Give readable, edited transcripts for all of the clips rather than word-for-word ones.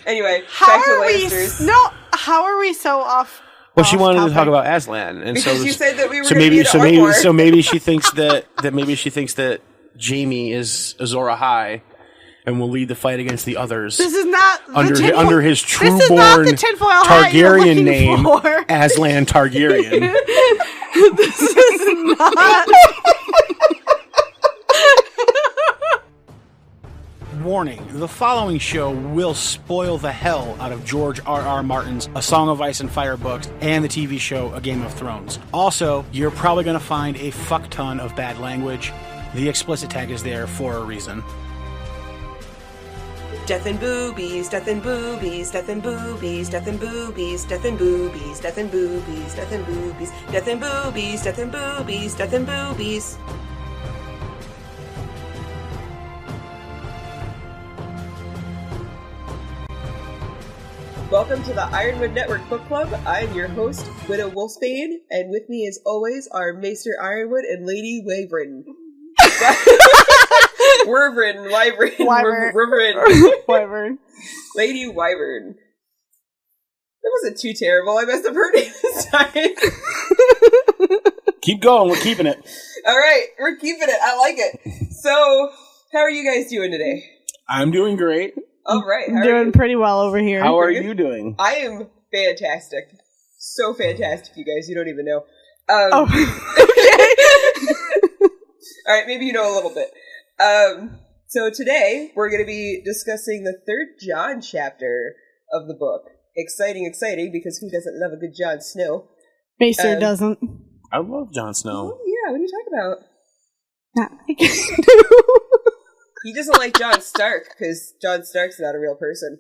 Anyway, How back to are we? Lannisters. How are we so off? Well, she wanted topic? to talk about Aslan, and Because you said that we were so going to maybe be so at maybe Ardmore. so maybe she thinks that Jaime is Azor Ahai, and will lead the fight against the others. This is not the under his This is not true-born the tinfoil hat you're Targaryen looking name, for. Aslan Targaryen. This is not. Warning, the following show will spoil the hell out of George R.R. Martin's A Song of Ice and Fire books and the TV show A Game of Thrones. Also, you're probably going to find a fuck ton of bad language. The explicit tag is there for a reason. Death and boobies, death and boobies, death and boobies, death and boobies, death and boobies, death and boobies, death and boobies, death and boobies, death and boobies, death and boobies. Welcome to the Ironwood Network Book Club. I'm your host, Widow Wolfsbane, and with me as always are Maester Ironwood and Lady Wyvern. Wyvern. Lady Wyvern. That wasn't too terrible. I messed up her name this time. Keep going, we're keeping it. Alright, we're keeping it. I like it. So, how are you guys doing today? I'm doing great. Alright, how are Doing you? pretty well over here. How are you doing? I am fantastic. So fantastic, you guys. You don't even know. Okay. Alright, maybe you know a little bit. So today, we're going to be discussing the third Jon chapter of the book. Exciting, because who doesn't love a good Jon Snow? Maester doesn't. I love Jon Snow. Oh, yeah, what are you talking about? Not He doesn't like Jon Stark, because Jon Stark's not a real person.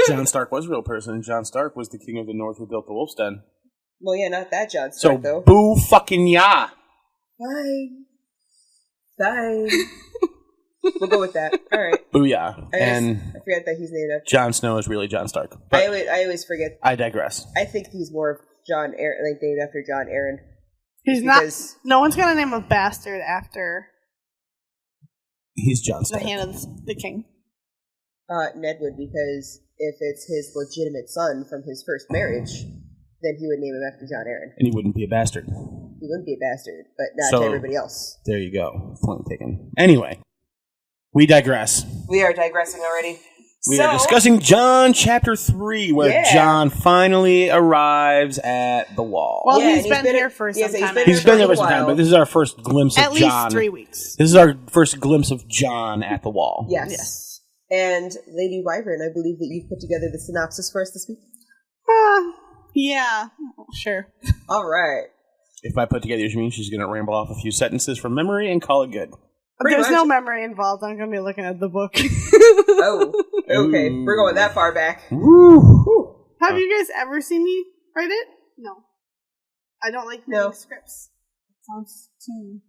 Jon Stark was a real person. Jon Stark was the king of the North who built the Wolf's Den. Well, yeah, not that Jon Stark, though. Boo fucking yeah. Fine. We'll go with that. All right. Booyah. I forget that he's named after. Jon Snow is really Jon Stark. I always forget. I digress. I think he's more of Jon Aaron, like named after Jon Aaron. He's not. No one's gonna name a bastard after. He's Jon The Stark. hand of the king. Ned would, because if it's his legitimate son from his first marriage, then he would name him after Jon Aaron. And he wouldn't be a bastard. He wouldn't be a bastard, but not So, to everybody else. There you go. Point taken. Anyway, we digress. We are digressing already. We are discussing Jon Chapter 3, where Jon finally arrives at the Wall. Well, Yeah, he's been here for some time. He's been there for some time, but this is our first glimpse of At Jon. least 3 weeks. This is our first glimpse of Jon at the Wall. Yes. And Lady Wyvern, I believe that you've put together the synopsis for us this week. Yeah, sure. All right. If I put together, you mean she's going to ramble off a few sentences from memory and call it good. There's no memory involved. I'm going to be looking at the book. Oh, okay. Ooh. We're going that far back. Woo. Have you guys ever seen me write it? No. I don't like reading scripts. It sounds too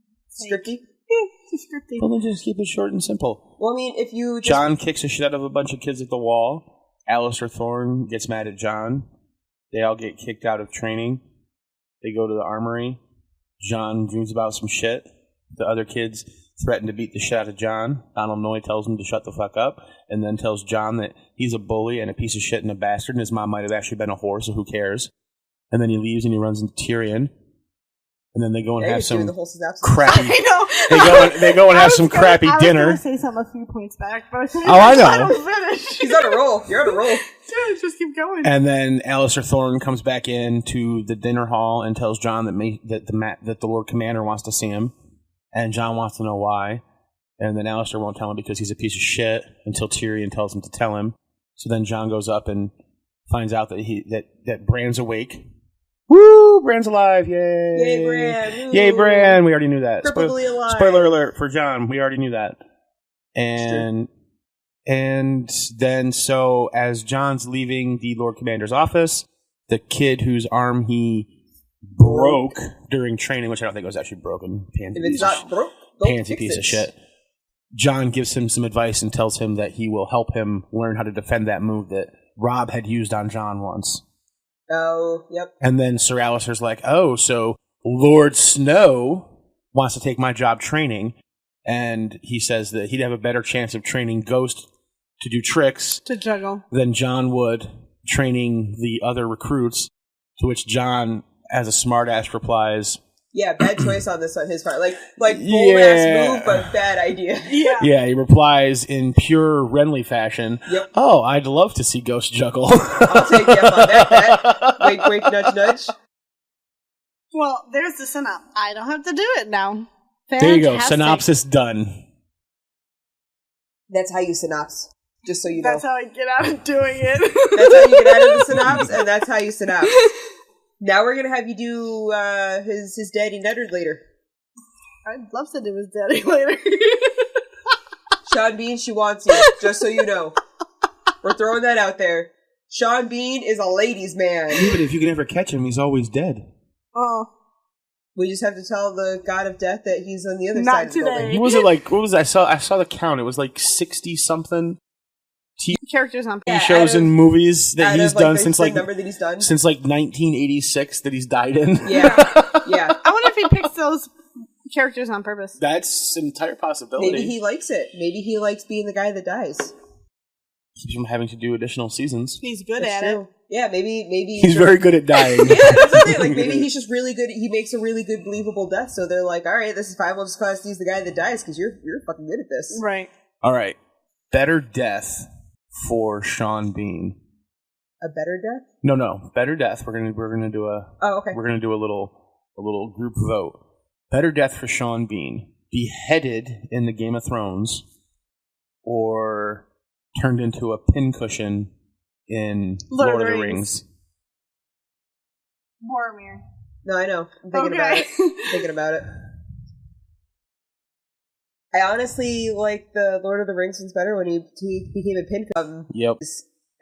Scripty? Yeah, too scripty. Well, then just keep it short and simple. Well, I mean, if you just... Jon kicks the shit out of a bunch of kids at the Wall. Alister Thorne gets mad at Jon. They all get kicked out of training. They go to the armory. Jon dreams about some shit. The other kids threaten to beat the shit out of Jon. Donald Noy tells him to shut the fuck up, and then tells Jon that he's a bully and a piece of shit and a bastard, and his mom might have actually been a whore, so who cares? And then he leaves and he runs into Tyrion. And then they go and have some crappy. They go and have some crappy dinner. I was going to say something a few points back, but I know. I don't finish. She's on a roll. You're on a roll. Dude, just keep going. And then Alister Thorne comes back into the dinner hall and tells Jon that the Lord Commander wants to see him, and Jon wants to know why. And then Alister won't tell him because he's a piece of shit until Tyrion tells him to tell him. So then Jon goes up and finds out that Bran's awake. Woo! Bran's alive! Yay! Yay, Bran! Yay, Bran! We already knew that. Crippledy alive. Spoiler alert for Jon. We already knew that. And then so as Jon's leaving the Lord Commander's office, the kid whose arm he broke during training, which I don't think was actually broken, If it's not broke, pansy piece of shit. Jon gives him some advice and tells him that he will help him learn how to defend that move that Robb had used on Jon once. Oh, yep. And then Sir Alister's like, oh, so Lord Snow wants to take my job training. And he says that he'd have a better chance of training Ghost to do tricks. To juggle. Then Jon Wood training the other recruits, to which Jon, as a smartass, replies, yeah, bad choice on this on his part. Like bold-ass move, but bad idea. Yeah. Yeah, he replies in pure Renly fashion, Yep. Oh, I'd love to see Ghost juggle. I'll take you up on that. Wink, wink, nudge, nudge. Well, there's the synopsis. I don't have to do it now. There you go. Fantastic. Synopsis done. That's how you synopsis. Just so you know. That's how I get out of doing it. That's how you get out of the synopsis, and that's how you synopsis. Now we're going to have you do his daddy Neddard later. I'd love to do his daddy later. Sean Bean, she wants you, just so you know. We're throwing that out there. Sean Bean is a ladies' man. Even if you can ever catch him, he's always dead. Oh. We just have to tell the god of death that he's on the other Not side of the today. building. He was like, what was that? I saw the count. It was like 60-something Characters on Yeah, shows and movies that he's done since the number that he's done. since 1986 that he's died in. Yeah, yeah. I wonder if he picks those characters on purpose. That's an entire possibility. Maybe he likes it. Maybe he likes being the guy that dies. Keeps him having to do additional seasons. He's good That's at true. it. Yeah, maybe He's very good at dying. Yeah, that's the thing. Like maybe he's just really good. He makes a really good, believable death. So they're like, all right, this is fine. We'll just cast he's the guy that dies because you're fucking good at this. Right. All right, better death for Sean Bean. A better death? No, better death. We're gonna do a. Oh, okay. We're gonna do a little group vote. Better death for Sean Bean: beheaded in the Game of Thrones, or turned into a pincushion in Lord of the Rings. Boromir. No, I know. I'm thinking about it. Thinking about it. I honestly like the Lord of the Rings ones better when he became a pincushion. Yep.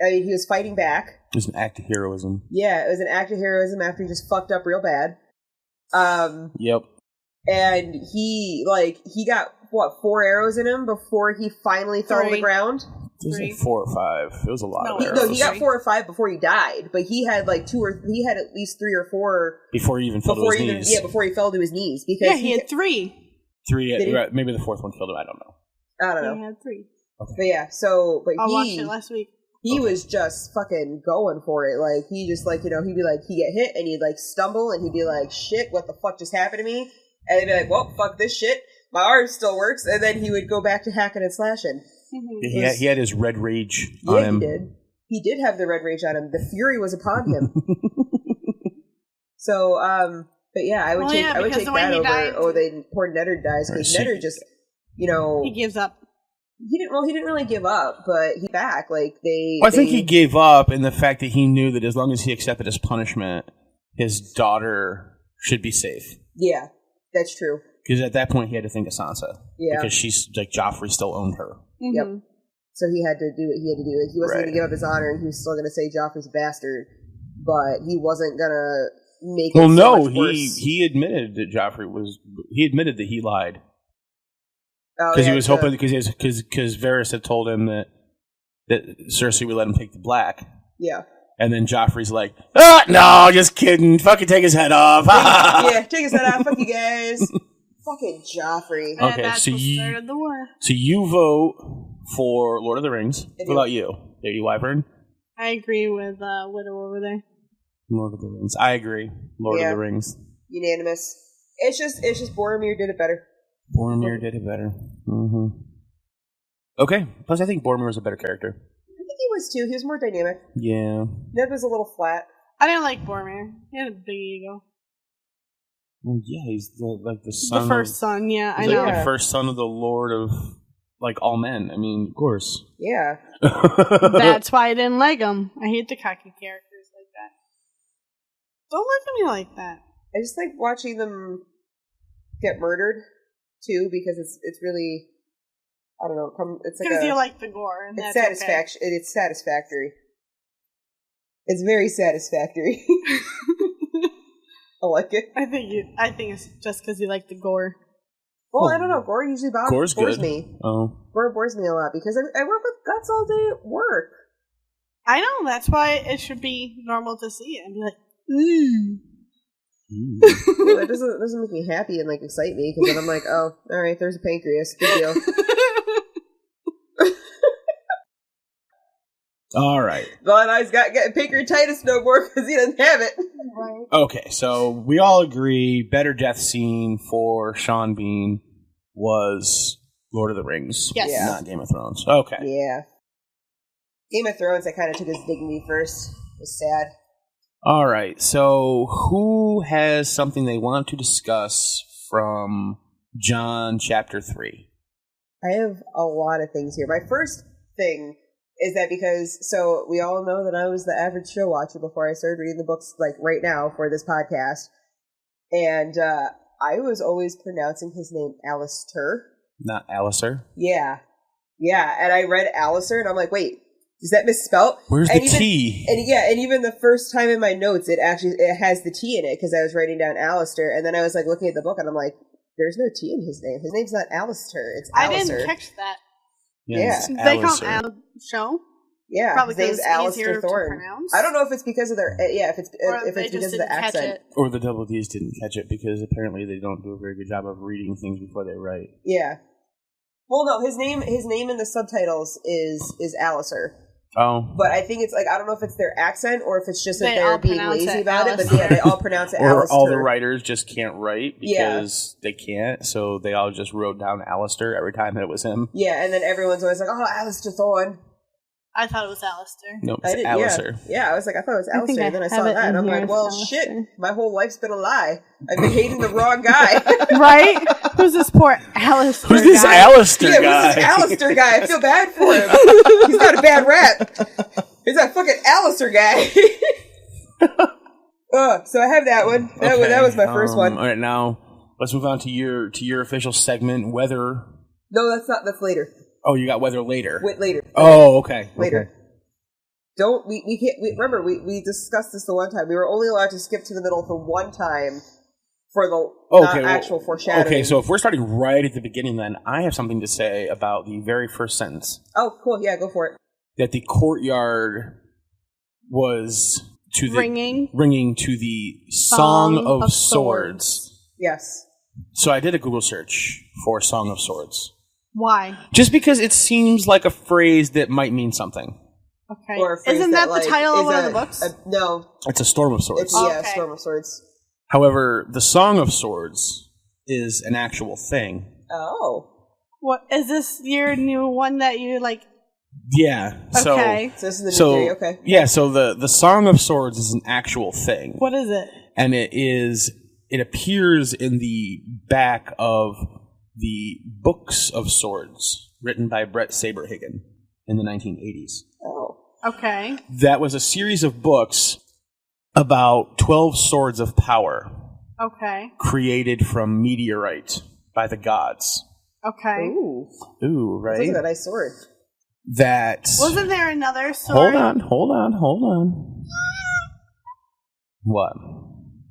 I mean, he was fighting back. It was an act of heroism. Yeah, it was an act of heroism after he just fucked up real bad. Yep. And he got, 4 arrows in him before he finally fell to the ground? It was like 4 or 5. It was a lot of arrows. No, he got 4 or 5 before he died, but he had he had at least 3 or 4 before he even fell to his knees. Yeah, before he fell to his knees. Because he had 3. 3, right, maybe the 4th one killed him, I don't know. I don't know. He had 3. Okay. But yeah, I watched it last week. He was just fucking going for it. Like, he just, he'd be like, he'd get hit, and he'd, stumble, and he'd be like, shit, what the fuck just happened to me? And he'd be like, well, fuck this shit. My arm still works. And then he would go back to hacking and slashing. Yeah, he had his red rage on him. He did. He did have the red rage on him. The fury was upon him. So, but yeah, I would take that over, the poor Neddard dies, because Neddard just, he gives up. He didn't really give up, but he back. I think he gave up in the fact that he knew that as long as he accepted his punishment, his daughter should be safe. Yeah, that's true. Because at that point, he had to think of Sansa. Yeah. Because she's, Joffrey still owned her. Mm-hmm. Yep. So he had to do what he had to do. He wasn't going to give up his honor, and he was still going to say Joffrey's a bastard, but he wasn't going to make it so much worse. He admitted that Joffrey was... He admitted that he lied. Because he was hoping... Because Varys had told him that Cersei would let him take the black. Yeah. And then Joffrey's like, no, just kidding. Fucking take his head off. Yeah, take his head off. Fuck you guys. Fucking Joffrey. Okay, so you vote for Lord of the Rings. What about you? Are you Wyvern? I agree with Widow over there. Lord of the Rings. I agree. Lord of the Rings. Unanimous. It's just Boromir did it better. Boromir did it better. Mm-hmm. Okay. Plus, I think Boromir was a better character. I think he was too. He was more dynamic. Yeah. Ned was a little flat. I didn't like Boromir. He had a big ego. Well, yeah, he's the son. The first son, yeah, I know. know. The first son of the Lord of all men. I mean, of course. Yeah. That's why I didn't like him. I hate the cocky characters like that. Don't look at me like that. I just like watching them get murdered too, because it's really, I don't know. It's like because you like the gore. And it's satisfaction. Okay. It's satisfactory. It's very satisfactory. I like it. I think it's just because you like the gore. Well, I don't know. Gore usually bores me. Oh. Gore bores me a lot because I work with guts all day at work. I know. That's why it should be normal to see it and be like, Well, it doesn't make me happy and excite me, because then I'm like, oh, all right, there's a pancreas. Big deal. All right. Von Eye's got getting pancreatitis no more because he doesn't have it. Right. Okay, so we all agree better death scene for Sean Bean was Lord of the Rings. Yes. Yeah. Not Game of Thrones. Okay. Yeah. Game of Thrones, I kind of took his dignity first. It was sad. All right, so who has something they want to discuss from John chapter 3? I have a lot of things here. My first thing is that so we all know that I was the average show watcher before I started reading the books, like right now for this podcast. And I was always pronouncing his name Alister. Not Alister? Yeah. Yeah, and I read Alister and I'm like, wait, is that misspelt? Where's the T? And even the first time in my notes, it has the T in it because I was writing down Alister, and then I was like looking at the book and I'm like, there's no T in his name. His name's not Alister. It's Alister. I didn't catch that. Yeah. They call him show? Yeah, probably his name's Alister Thorne. I don't know if it's because of their if it's because of the accent, or the double D's didn't catch it because apparently they don't do a very good job of reading things before they write. Yeah. Well, no, his name in the subtitles is Alister. Oh. But I think it's like, I don't know if it's their accent or if it's just that they're being lazy about Alister. it, but yeah, they all pronounce it or Alister. all the writers just can't write because they can't, so they all just wrote down Alister every time that it was him. Yeah, and then everyone's always like, oh, Alister Thorne. I thought it was Alister. Nope, it's Alister. Yeah, I was like, I thought it was Alister, and then I saw that, and I'm like, well, shit, my whole life's been a lie. I've been hating the wrong guy. Right? Who's this poor Alister Who's this guy? Alister guy? Who's this Alister guy? I feel bad for him. He's got a bad rap. He's that fucking Alister guy. So I have that one. That was my first one. All right, now let's move on to your official segment, weather. No, that's later. Oh, you got weather later. Wait, later. Oh, okay. Later. Okay. Don't we can't remember we discussed this the one time. We were only allowed to skip to the middle for one time for the actual foreshadowing. Okay, so if we're starting right at the beginning, then I have something to say about the very first sentence. Oh, cool. Yeah, go for it. That the courtyard was to the ringing to the Song of Swords. Yes. So I did a Google search for Song of Swords. Why? Just because it seems like a phrase that might mean something. Okay. Isn't that the title of one of the books? No. It's a Storm of Swords. Storm of Swords. However, the Song of Swords is an actual thing. Oh. What is this your new one that you like? Yeah. Okay. So this is the new theory, okay. Yeah, so the Song of Swords is an actual thing. What is it? And it appears in the back of the Books of Swords, written by Brett Saberhagen in the 1980s. Oh. Okay. That was a series of books about 12 swords of power. Okay. Created from meteorite by the gods. Okay. Ooh, right? Look at that nice sword. That... Wasn't there another sword? Hold on. What?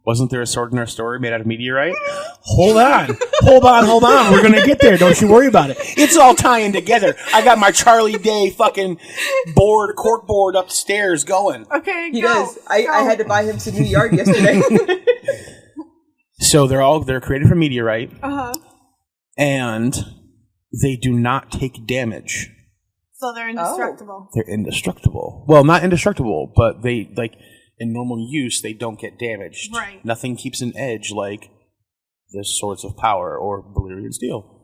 Wasn't there a sword in our story made out of meteorite? Hold on. We're going to get there. Don't you worry about it. It's all tying together. I got my Charlie Day fucking cork board upstairs going. Okay, He does. I had to buy him some new yard yesterday. So they're created from meteorite. Uh-huh. And they do not take damage. So they're indestructible. They're indestructible. Well, not indestructible, but they, like... In normal use, they don't get damaged. Right. Nothing keeps an edge like the Swords of Power or Valyrian Steel.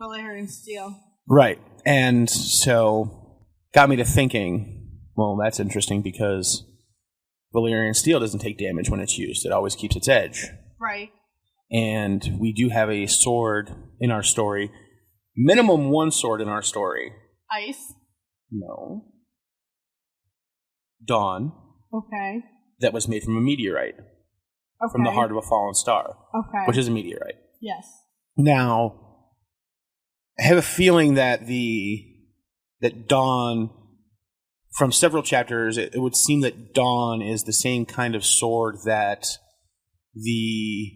Right. And so, got me to thinking, well, that's interesting because Valyrian Steel doesn't take damage when it's used. It always keeps its edge. Right. And we do have a sword in our story. Minimum one sword in our story. Ice? No. Dawn. Okay. That was made from a meteorite. From the heart of a fallen star. Okay. Which is a meteorite. Yes. Now, I have a feeling that Dawn, from several chapters, it would seem that Dawn is the same kind of sword that the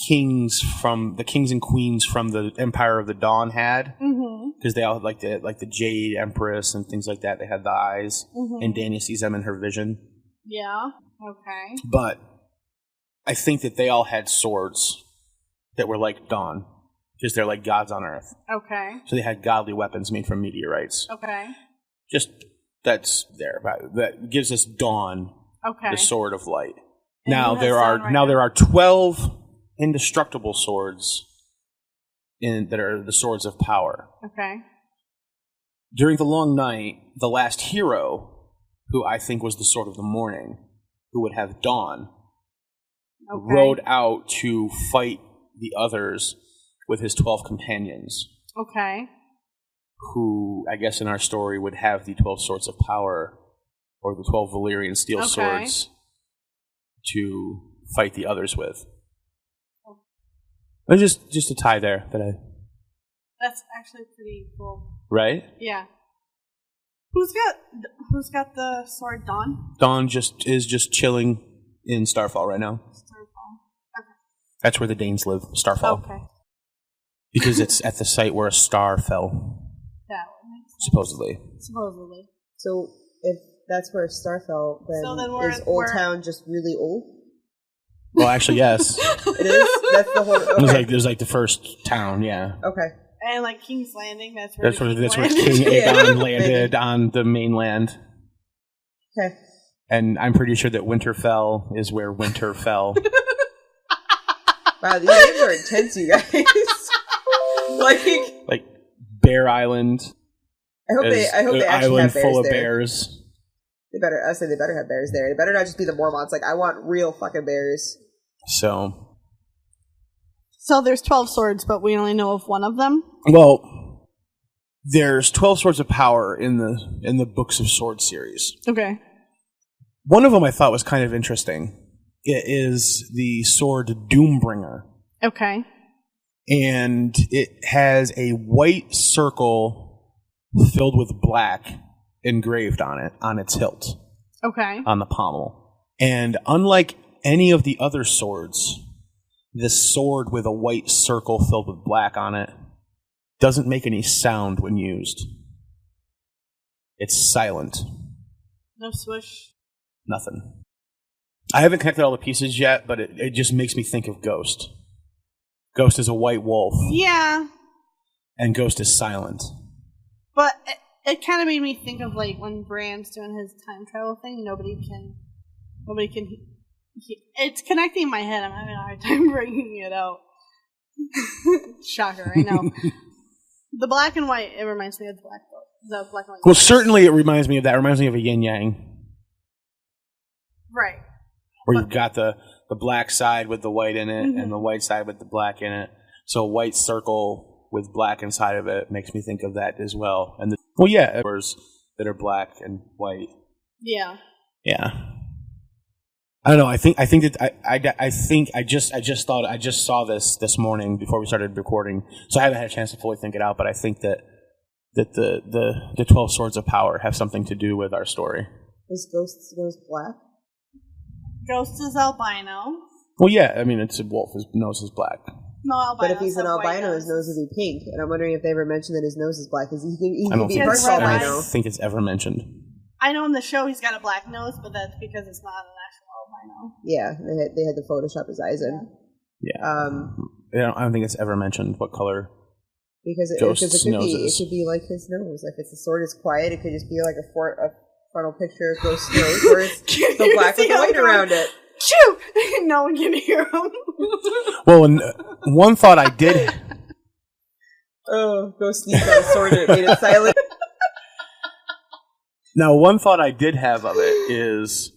kings and queens from the Empire of the Dawn had. Because they all had like the Jade Empress and things like that. They had the eyes, and Dany sees them in her vision. Yeah. Okay. But I think that they all had swords that were like Dawn, because they're like gods on Earth. Okay. So they had godly weapons made from meteorites. Okay. Just That's there. That gives us Dawn, the Sword of Light. And now there are 12 indestructible swords that are the swords of power. Okay. During the long night, the last hero, who I think was the Sword of the Morning, who would have Dawn, rode out to fight the others with his 12 companions. Okay. Who, I guess in our story, would have the 12 swords of power, or the 12 Valyrian steel swords, to fight the others with. But just a tie there that I... That's actually pretty cool. Right? Yeah. Who's got the sword, Dawn? Dawn is just chilling in Starfall right now. Starfall. Okay. That's where the Danes live, Starfall. Okay. Because it's at the site where a star fell. That would make sense. Supposedly. So if that's where a star fell, then is Old Town just really old? Well, actually, yes. It is? That's the whole... Okay. It was like the first town, yeah. Okay. And like King's Landing, that's where King Aegon landed on the mainland. Okay. And I'm pretty sure that Winterfell is where winter fell. Wow, these names are intense, you guys. like Bear Island. I hope they actually island have bears full of there. bears. They better have bears there. They better not just be the Mormonts. Like, I want real fucking bears. So there's 12 swords, but we only know of one of them? Well, there's 12 swords of power in the Books of Swords series. Okay. One of them I thought was kind of interesting. It is the sword Doombringer. Okay. And it has a white circle filled with black engraved on it, on its hilt. Okay. On the pommel. And unlike any of the other swords, this sword with a white circle filled with black on it doesn't make any sound when used. It's silent. No swish. Nothing. I haven't connected all the pieces yet, but it just makes me think of Ghost. Ghost is a white wolf. Yeah. And Ghost is silent. But it kind of made me think of like when Bran's doing his time travel thing. Nobody can. It's connecting in my head. I'm having a hard time bringing it out. Shocker, I know. The black and white. It reminds me of the black and white. Well, certainly it reminds me of that. It reminds me of a yin yang. Right. Where you've got the black side with the white in it, and the white side with the black in it. So a white circle with black inside of it makes me think of that as well. And that are black and white. Yeah. Yeah. I don't know. I think I just saw this morning before we started recording, so I haven't had a chance to fully think it out. But I think that the 12 swords of power have something to do with our story. Is Ghost black? Ghost is albino. Well, yeah. I mean, it's a wolf. His nose is black. No, albino. But if he's an albino, his nose would be pink. And I'm wondering if they ever mentioned that his nose is black. Because he can be part albino. I don't think it's ever mentioned. I know in the show he's got a black nose, but that's because it's not an actual albino. Yeah, they had to Photoshop his eyes in. Yeah. I don't think it's ever mentioned what color. Because it could be like his nose. Like if the sword is quiet, it could just be like a frontal picture of Ghost's nose, where it's the black with the white around it. Chew! No one can hear him. Well, one thought I did. Oh, Ghost sneezed on a sword and it made it silent. Now, one thought I did have of it is,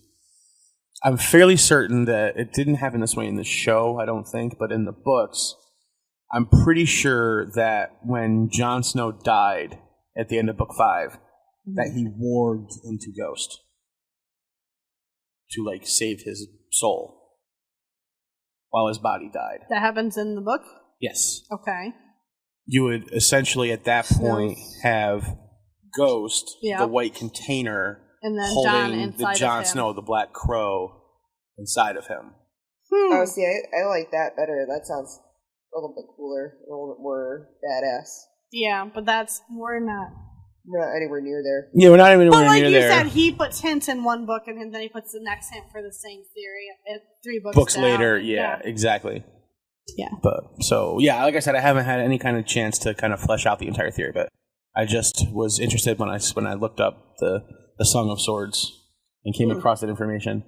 I'm fairly certain that it didn't happen this way in the show, I don't think, but in the books, I'm pretty sure that when Jon Snow died at the end of Book 5, that he warged into Ghost to, like, save his soul while his body died. That happens in the book? Yes. Okay. You would essentially, at that point, have Ghost, the white container, and then holding the Jon Snow, the Black Crow, inside of him. Oh, see, I like that better. That sounds a little bit cooler, a little bit more badass. Yeah, but we're not anywhere near there. Yeah, we're not even anywhere near there. But like you said, he puts hints in one book, and then he puts the next hint for the same theory 3 books down. Later. Yeah, exactly. Yeah. But so yeah, like I said, I haven't had any kind of chance to kind of flesh out the entire theory, but I just was interested when I looked up the the Song of Swords and came across that information.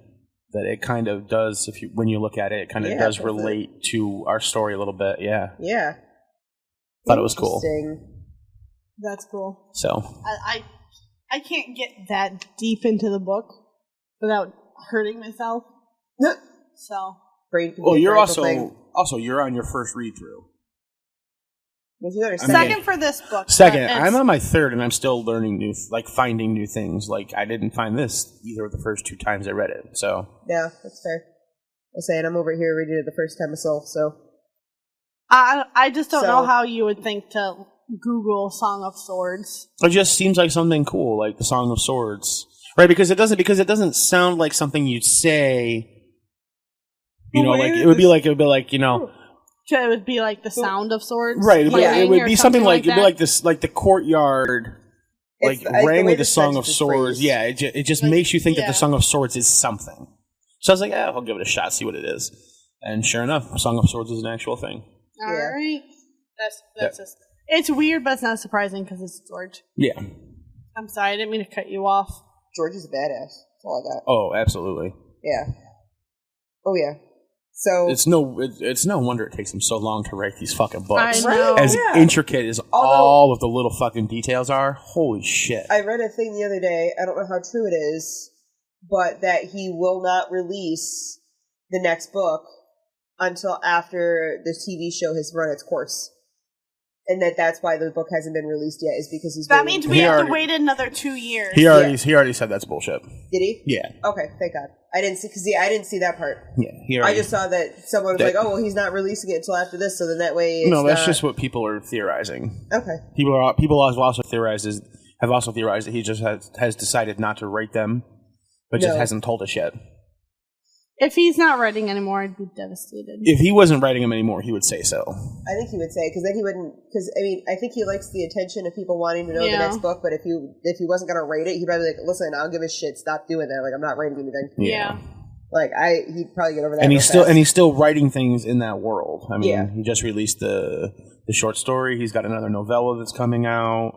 That it kind of does, when you look at it, it kind of does relate to our story a little bit. Yeah. Yeah. Thought it was cool. That's cool. So I can't get that deep into the book without hurting myself. So. Well, you're also you're on your first read through. Second for this book. Second, I'm on my third, and I'm still learning finding new things. Like I didn't find this either of the first 2 times I read it. So yeah, that's fair. I'm saying I'm over here reading it the first time myself. So I just don't know how you would think to Google Song of Swords. It just seems like something cool, like the Song of Swords, right? Because it doesn't sound like something you'd say. You know, like it would be like you know. It would be like the sound of swords, right? It would be something like it'd be like this, like the courtyard, rang with the Song of Swords. Yeah, it just makes you think that the Song of Swords is something. So I was like, I'll give it a shot, see what it is. And sure enough, Song of Swords is an actual thing. All right, that's just it's weird, but it's not surprising because it's George. Yeah. I'm sorry, I didn't mean to cut you off. George is a badass. That's all I got. Oh, absolutely. Yeah. Oh yeah. So it's no wonder it takes him so long to write these fucking books. I know. As intricate as all of the little fucking details are, holy shit. I read a thing the other day, I don't know how true it is, but that he will not release the next book until after the TV show has run its course. And that's why the book hasn't been released yet, is because he's That means we have to wait another 2 years. He already said that's bullshit. Did he? Yeah. Okay, thank God. I didn't see that part. Yeah, I just saw that someone was like, "Oh, well, he's not releasing it until after this, so then that way." That's just what people are theorizing. Okay. People have also theorized that he just has decided not to write them, but just hasn't told us yet. If he's not writing anymore, I'd be devastated. If he wasn't writing them anymore, he would say so. I think he would say, because then he wouldn't. Because I think he likes the attention of people wanting to know the next book. But if he wasn't gonna write it, he'd probably be like, "Listen, I don't give a shit. Stop doing that. Like, I'm not writing anything." Yeah. Like he'd probably get over that. And he's still writing things in that world. I mean, he just released the short story. He's got another novella that's coming out.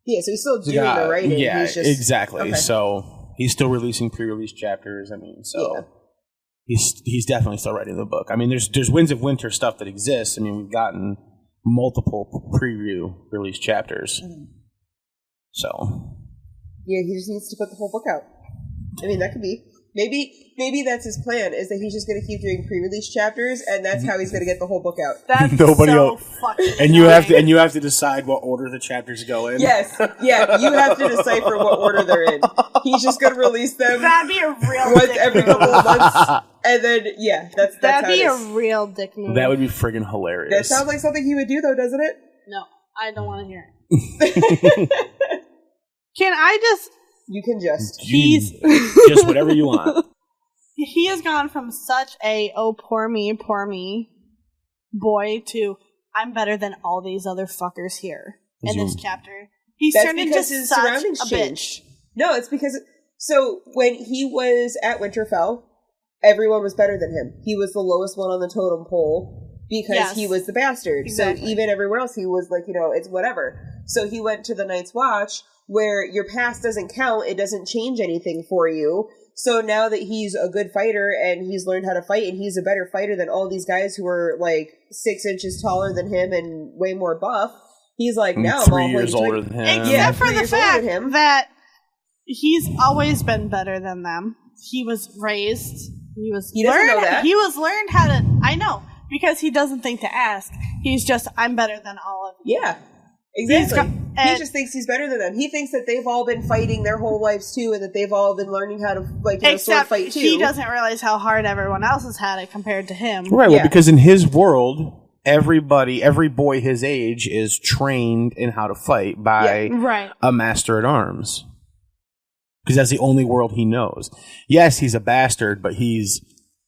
Yeah, so he's still doing the writing. Yeah, he's just, exactly. Okay. So he's still releasing pre-release chapters. I mean, so. Yeah. He's definitely still writing the book. I mean, there's Winds of Winter stuff that exists. I mean, we've gotten multiple preview release chapters. Mm-hmm. So. Yeah, he just needs to put the whole book out. I mean, that could be. Maybe that's his plan, is that he's just going to keep doing pre-release chapters, and that's how he's going to get the whole book out. That's Nobody so else. Fucking and you have to decide what order the chapters go in. Yes, yeah, you have to decipher what order they're in. He's just going to release them. That'd be a real once every couple of months, and then that's that'd how be it a is. real dick move. That would be friggin' hilarious. That sounds like something he would do, though, doesn't it? No, I don't want to hear it. Can I just? You can just. He's just whatever you want. He has gone from such a poor me boy to I'm better than all these other fuckers here in this chapter. He's turned into his such surroundings a bitch. No, it's because when he was at Winterfell, everyone was better than him. He was the lowest one on the totem pole because he was the bastard. Exactly. So even everywhere else, he was like, it's whatever. So he went to the Night's Watch, where your past doesn't count. It doesn't change anything for you. So now that he's a good fighter and he's learned how to fight and he's a better fighter than all these guys who are like 6 inches taller than him and way more buff, he's like, now I'm 3 years older than him. Except for the fact that he's always been better than them. He was raised. He was learned how to. I know, because he doesn't think to ask. He's just, I'm better than all of you. Yeah. Exactly. He just thinks he's better than them. He thinks that they've all been fighting their whole lives too, and that they've all been learning how to sword fight too. He doesn't realize how hard everyone else has had it compared to him. Right. Well, because in his world, every boy his age is trained in how to fight by a master at arms. Because that's the only world he knows. Yes, he's a bastard, but he's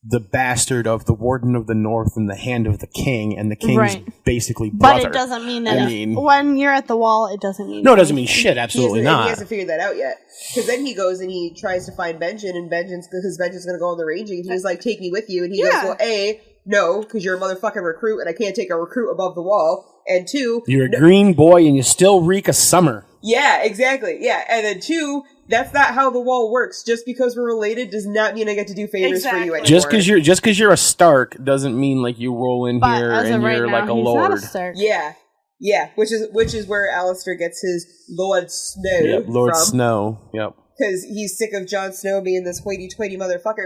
the bastard of the Warden of the North and the Hand of the King, and the King's basically brother. But it doesn't mean that when you're at the wall, it doesn't mean it doesn't mean shit, absolutely not. He hasn't figured that out yet. Because then he goes and he tries to find Benjen, and Benjen's going to go on the ranging, and he's like, take me with you. And he goes, well, A, no, because you're a motherfucking recruit, and I can't take a recruit above the wall. And 2... You're a green boy, and you still reek of summer. Yeah, exactly. Yeah, and then 2... that's not how the wall works. Just because we're related does not mean I get to do favors for you anymore. Just because you're a Stark doesn't mean like you roll in here and you're like a lord. Not a Stark. Yeah, which is where Alister gets his Lord Snow. Yep, Lord from. Snow. Yep. Because he's sick of Jon Snow being this hoity-toity motherfucker.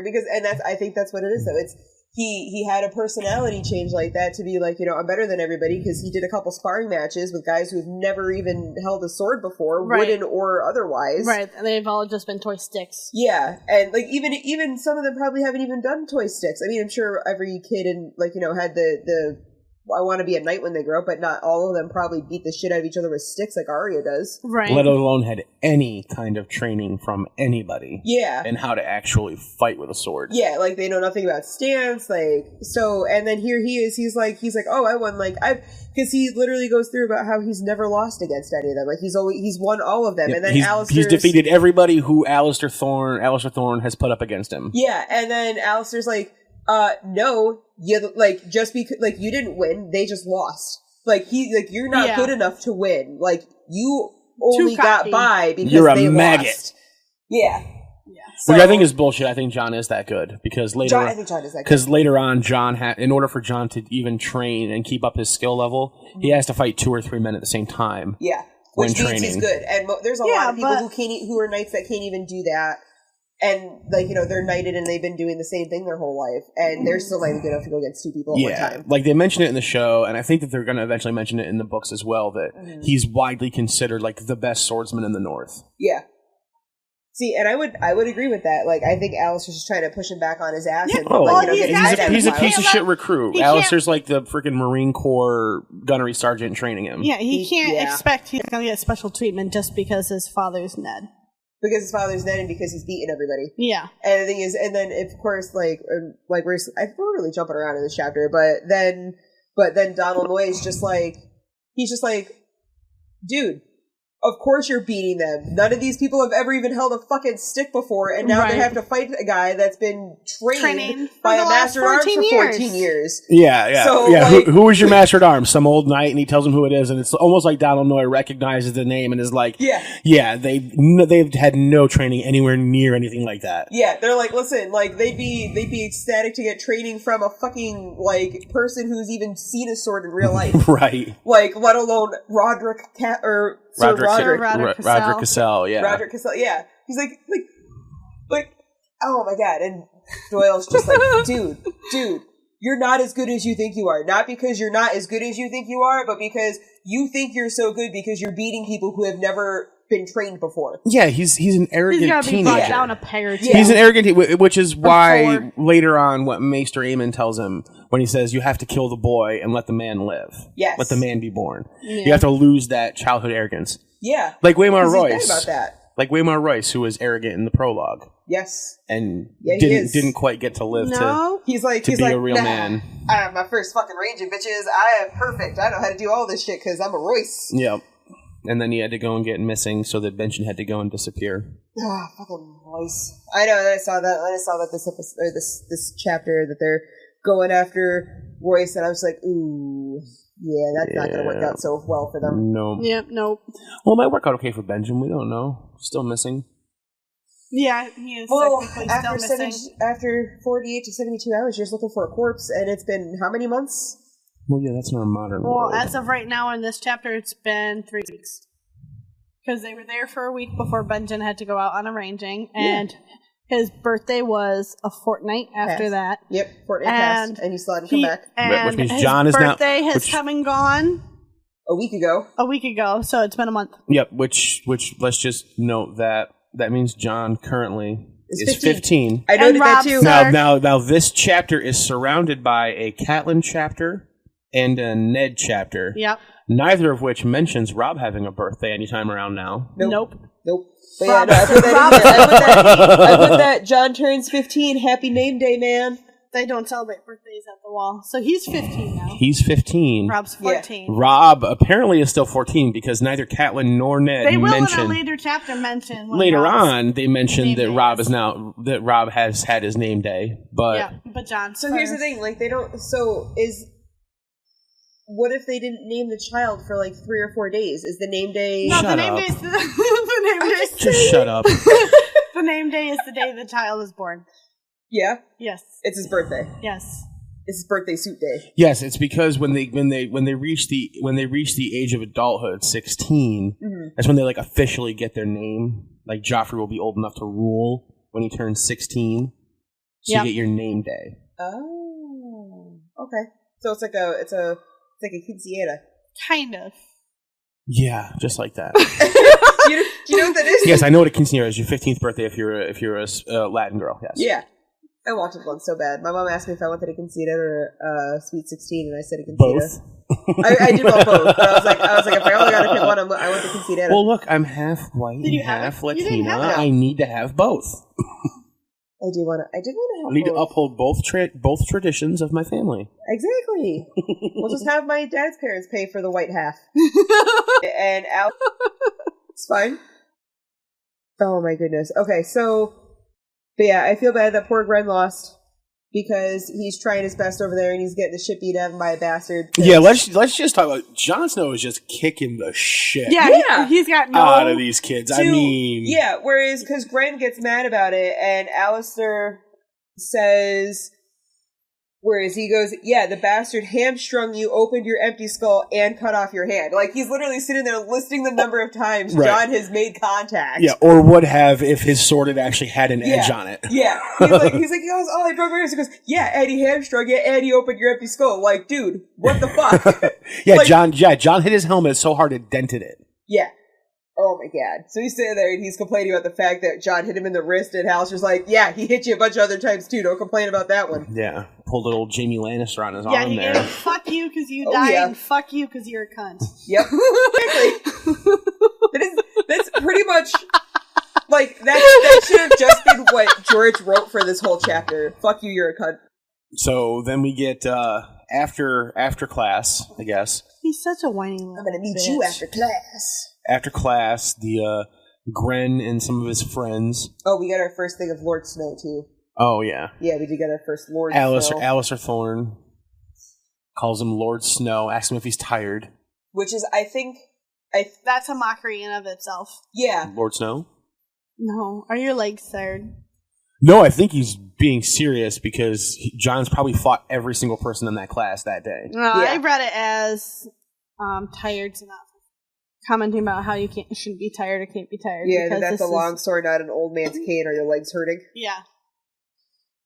I think that's what it is, though. It's he had a personality change like that to be like, I'm better than everybody, because he did a couple sparring matches with guys who've never even held a sword before, wooden or otherwise. Right, they've all just been toy sticks. Yeah, and like even some of them probably haven't even done toy sticks. I mean, I'm sure every kid had the I want to be a knight when they grow up, but not all of them probably beat the shit out of each other with sticks like Arya does. Right. Let alone had any kind of training from anybody. Yeah. And how to actually fight with a sword. Yeah, like they know nothing about stance, and then here he is, he's like, oh, I won, because he literally goes through about how he's never lost against any of them. Like he's won all of them. Yeah, and then he's defeated everybody who Alister Thorne has put up against him. Yeah, and then Alister's like, no, just because, you didn't win, they just lost. You're not good enough to win. You only got by because you're a they maggot. Lost. Yeah. So, which I think is bullshit. I think Jon is that good because later, I think Jon is that good. Because later on, in order for Jon to even train and keep up his skill level, he has to fight 2 or 3 men at the same time. Yeah, which means he's good. And there's a lot of people who are knights that can't even do that. And, they're knighted and they've been doing the same thing their whole life. And they're still not even good enough to go against 2 people at one time. Like, they mention it in the show, and I think that they're going to eventually mention it in the books as well, that he's widely considered, the best swordsman in the North. Yeah. See, and I would agree with that. I think Alister's just trying to push him back on his ass. Yeah, he's a piece of shit recruit. Alister's like the freaking Marine Corps gunnery sergeant training him. Yeah, he can't expect he's going to get special treatment just because his father's Ned. Because his father's Ned and because he's beaten everybody. Yeah. And the thing is, and then of course, we're really jumping around in this chapter, but then Donald Noyes he's just like, dude, of course you're beating them. None of these people have ever even held a fucking stick before, and now they have to fight a guy that's been trained by a Master at Arms for 14 years. Yeah. So, who was your Master at Arms? Some old knight, and he tells him who it is, and it's almost like Donald Noy recognizes the name and is like, they've had no training anywhere near anything like that. Yeah, they're like, listen, they'd be ecstatic to get training from a fucking person who's even seen a sword in real life, right? Let alone Roderick Cassell, yeah. Roderick Cassell, yeah. He's like, oh my god. And Doyle's just like, dude, you're not as good as you think you are. Not because you're not as good as you think you are, but because you think you're so good because you're beating people who have never been trained before. Yeah, he's an arrogant teenager. He's got to be down a peg or two. Yeah. He's an arrogant, which is why later on what Maester Aemon tells him when he says, you have to kill the boy and let the man live. Yes. Let the man be born. Yeah. You have to lose that childhood arrogance. Yeah. Like Waymar Royce. About that. Like Waymar Royce, who was arrogant in the prologue. Yes. And didn't quite get to live to be a real man. I have my first fucking ranging, bitches. I am perfect. I know how to do all this shit because I'm a Royce. Yep. And then he had to go and get missing, so that Benjen had to go and disappear. Ah, fucking Royce. I know. I saw that this episode, or this chapter that they're going after Royce, and I was like, ooh, yeah, that's not going to work out so well for them. No. Yep. Nope. Well, it might work out okay for Benjen. We don't know. Still missing. Yeah, he is after still missing. After 48 to 72 hours, you're just looking for a corpse, and it's been how many months? Well, yeah, that's not a modern world. As of right now in this chapter, it's been 3 weeks. Because they were there for a week before Benjen had to go out on a ranging, and his birthday was a fortnight after that. Yep, fortnight passed, and he still hadn't come back. And which means John is now... His birthday has come and gone. A week ago, so it's been a month. Yep, which let's just note that means John currently is 15. I noted that too. Now this chapter is surrounded by a Catelyn chapter and a Ned chapter. Yep. Neither of which mentions Robb having a birthday anytime around now. Nope. But yeah, no, I put that in there. I put that John turns 15. Happy name day, man. They don't celebrate birthdays at the wall. So he's 15 now. He's 15. Robb's 14. Yeah. Robb apparently is still 14 because neither Catelyn nor Ned they will mention. in a later chapter mention. Later on, they mentioned that Robb has had his name day. But John. So here's the thing: they don't. So what if they didn't name the child for like 3 or 4 days? Is the name day? No, Shut the name up. day. The name day. Just shut up. The name day is the day the child is born. Yeah. Yes. It's his birthday. Yes. It's his birthday suit day. Yes, it's because when they reach the age of adulthood, 16, that's when they like officially get their name. Like Joffrey will be old enough to rule when he turns 16. So you get your name day. Oh. Okay. So it's like a quinceañera. Kind of. Yeah, just like that. Do you know what that is? Yes, I know what a quinceañera is. Your 15th birthday if you're a Latin girl. Yes. Yeah. I wanted one so bad. My mom asked me if I wanted a quinceañera or a sweet 16, and I said a quinceañera. Both. I did want both, but I was like, if I only got to pick one, I want the quinceañera. Well, look, I'm half white and half Latina. I need to have both. I did want to have I need both. to uphold both traditions of my family. Exactly. We'll just have my dad's parents pay for the white half. And Al... It's fine. Oh my goodness. Okay, so... But yeah, I feel bad that poor Gren lost because he's trying his best over there and he's getting the shit beat out of him by a bastard. Yeah, let's just talk about Jon Snow is just kicking the shit He's got no out of these kids. I mean... Yeah, whereas, because Gren gets mad about it and Alister says... Whereas he goes, yeah, the bastard hamstrung you, opened your empty skull, and cut off your hand. Like, he's literally sitting there listing the number of times Jon has made contact. Yeah, or would have if his sword had actually had an edge on it. Yeah. He goes, oh, I broke my wrist. He goes, yeah, and he hamstrung you, and he opened your empty skull. Like, dude, what the fuck? Jon hit his helmet so hard it dented it. Yeah. Oh my god. So he's sitting there and he's complaining about the fact that Jon hit him in the wrist, and Alistair's like, yeah, he hit you a bunch of other times too. Don't complain about that one. Yeah. Pulled little Jaime Lannister on his arm there. Yeah, fuck you because you died, and fuck you because you're a cunt. Yep. Exactly. That's pretty much, like, that should have just been what George wrote for this whole chapter. Fuck you, you're a cunt. So then we get, after class, I guess. He's such a whiny little I'm gonna meet bitch. you after class. After class, the Gren and some of his friends. Oh, we got our first thing of Lord Snow too. Oh yeah. Yeah, we did get our first Lord Alister, Snow. Alister Thorne calls him Lord Snow, asks him if he's tired. Which is, I think... That's a mockery in of itself. Yeah. Lord Snow? No. Are your legs tired? No, I think he's being serious because Jon's probably fought every single person in that class that day. No, I read it as tired's enough. Commenting about how you shouldn't be tired or can't be tired. Yeah, that's a long sword, not an old man's cane. Are your legs hurting? Yeah.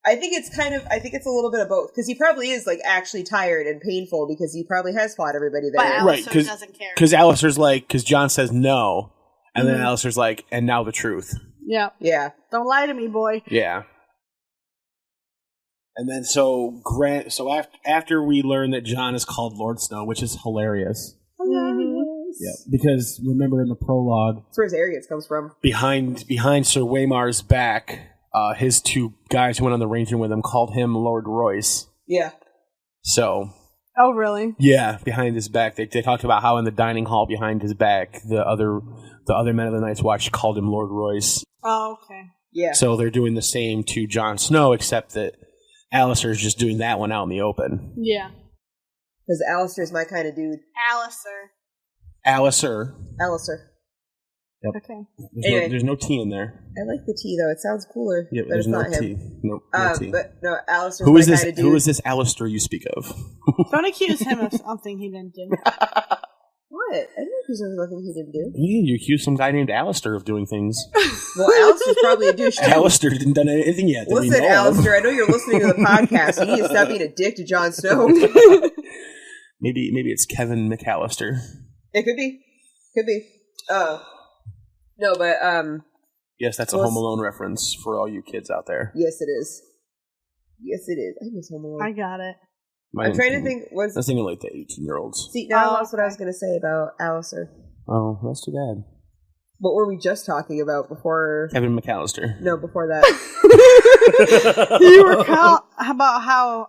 I think it's a little bit of both, because he probably is, like, actually tired and painful because he probably has fought everybody there. But Alistair doesn't care. Because Alistair's like, because Jon says no, and then Alistair's like, and now the truth. Yeah. Yeah. Don't lie to me, boy. Yeah. And then so after we learn that Jon is called Lord Snow, which is hilarious. Yeah, because remember in the prologue, that's where his arrogance comes from. Behind Sir Waymar's back, his two guys who went on the ranging with him called him Lord Royce. Yeah. So. Oh, really? Yeah, behind his back. They talked about how in the dining hall behind his back, the other men of the Night's Watch called him Lord Royce. Oh, okay. Yeah. So they're doing the same to Jon Snow, except that Alistair's just doing that one out in the open. Yeah. Because Alistair's my kind of dude. Alister. Yep. Okay. There's no T in there. I like the T though. It sounds cooler. Yeah, but there's it's no not T. him. Nope, no T. But no, Alistair's Who is my this? kind of dude. Who is this Alister you speak of? Don't accuse him of something he didn't do. What? I didn't accuse him of nothing he didn't do. Yeah, you accuse some guy named Alister of doing things. Well, Alistair's probably a douche too. Alister didn't done anything yet. Listen, Alister, I know you're listening to the podcast. You need to stop being a dick to Jon Snow. Maybe it's Kevin McAllister. It could be. Could be. No, but yes, that's a Home Alone reference for all you kids out there. Yes, it is. Yes, it is. I miss Home Alone. I got it. I'm trying to think. I was thinking like the 18-year-olds. See, now I lost what I was going to say about Alistair. Oh, that's too bad. What were we just talking about before? Kevin McAllister. No, before that. You were about how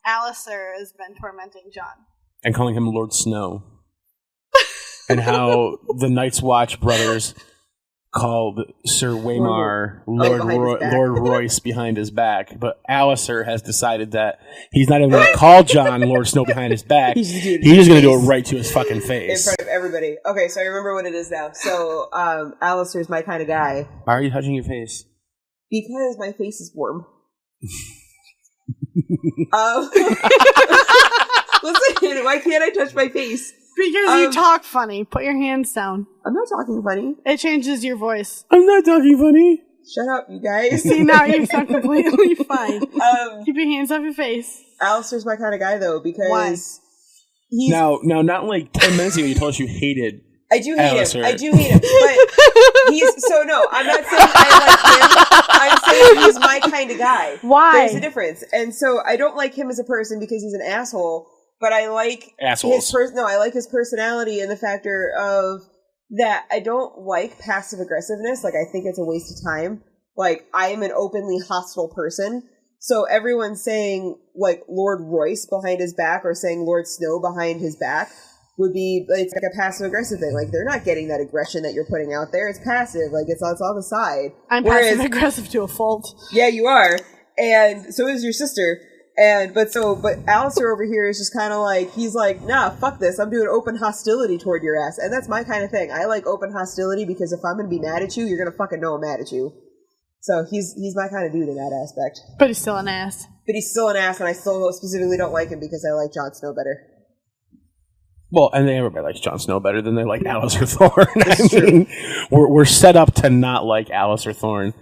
Alistair has been tormenting Jon. And calling him Lord Snow. And how the Night's Watch brothers called Sir Waymar Lord Royce behind his back, but Alister has decided that he's not even going to call Jon Lord Snow behind his back. He's just going to do it right to his fucking face. In front of everybody. Okay, so I remember what it is now. So, Alister's my kind of guy. Why are you touching your face? Because my face is warm. Listen, why can't I touch my face? Because you talk funny. Put your hands down. I'm not talking funny. It changes your voice. I'm not talking funny. Shut up, you guys. See, now you sound completely fine. Keep your hands off your face. Alister's my kind of guy, though, because... Why? He's... Now, not like 10 minutes ago you told us you hated I do hate Alister. him. I do hate him. But he's... So, no, I'm not saying I like him. I'm saying he's my kind of guy. Why? There's a difference. And so, I don't like him as a person because he's an asshole, but I like... Assholes. I like his personality and the factor of that I don't like passive aggressiveness. Like, I think it's a waste of time. Like, I am an openly hostile person. So everyone saying, like, Lord Royce behind his back or saying Lord Snow behind his back would be, it's like a passive-aggressive thing. Like, they're not getting that aggression that you're putting out there. It's passive. Like, it's on the side. I'm passive-aggressive to a fault. Yeah, you are. And so is your sister. But Alister over here is just kind of like, he's like, nah, fuck this. I'm doing open hostility toward your ass. And that's my kind of thing. I like open hostility because if I'm going to be mad at you, you're going to fucking know I'm mad at you. So he's my kind of dude in that aspect. But he's still an ass. But he's still an ass, and I still specifically don't like him because I like Jon Snow better. Well, and everybody likes Jon Snow better than they like Alister Thorne. I mean, we're set up to not like Alister Thorne.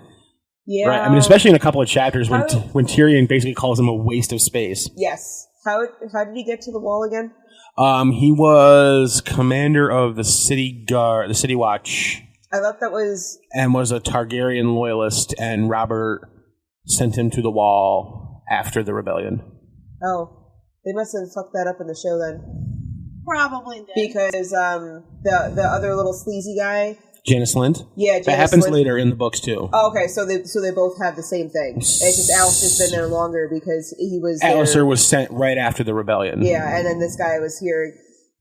Yeah. Right? I mean, especially in a couple of chapters when Tyrion basically calls him a waste of space. Yes. How did he get to the wall again? He was commander of the city guard, the city watch. I thought that was... And was a Targaryen loyalist, and Robert sent him to the wall after the rebellion. Oh. They must have fucked that up in the show then. Probably did. Because the other little sleazy guy... Janos Slynt? Yeah, Janos That happens Slynt. later in the books, too. Oh, okay, so they both have the same thing. It's just Alister's been there longer because he was Alister was sent right after the rebellion. Yeah, and then this guy was here...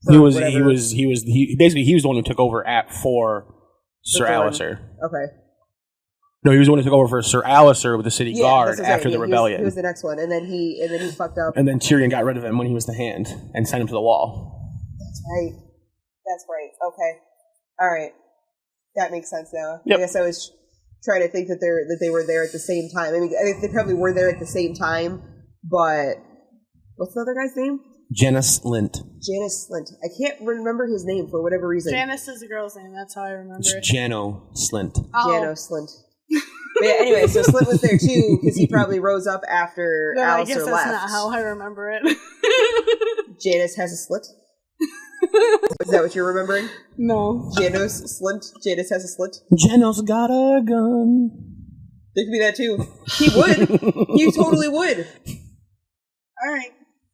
He was the one who took over for Sir Alister. Okay. No, he was the one who took over for Sir Alister with the city guard after the rebellion. He was the next one, and then he fucked up. And then Tyrion got rid of him when he was the Hand and sent him to the wall. That's right. Okay. All right. That makes sense now. Yep. I guess I was trying to think that they were there at the same time. I mean, they probably were there at the same time, but what's the other guy's name? Janos Slynt. Janos Slynt. I can't remember his name for whatever reason. Janos is a girl's name. That's how I remember it. It's Janos Slynt. Oh. Janos Slynt. But yeah, anyway, so Slynt was there too because he probably rose up after Alister left. I guess that's not how I remember it. Janos has a slit? Is that what you're remembering? No. Janos Slynt? Janos has a slit? Janos got a gun. There could be that too. He would. He totally would.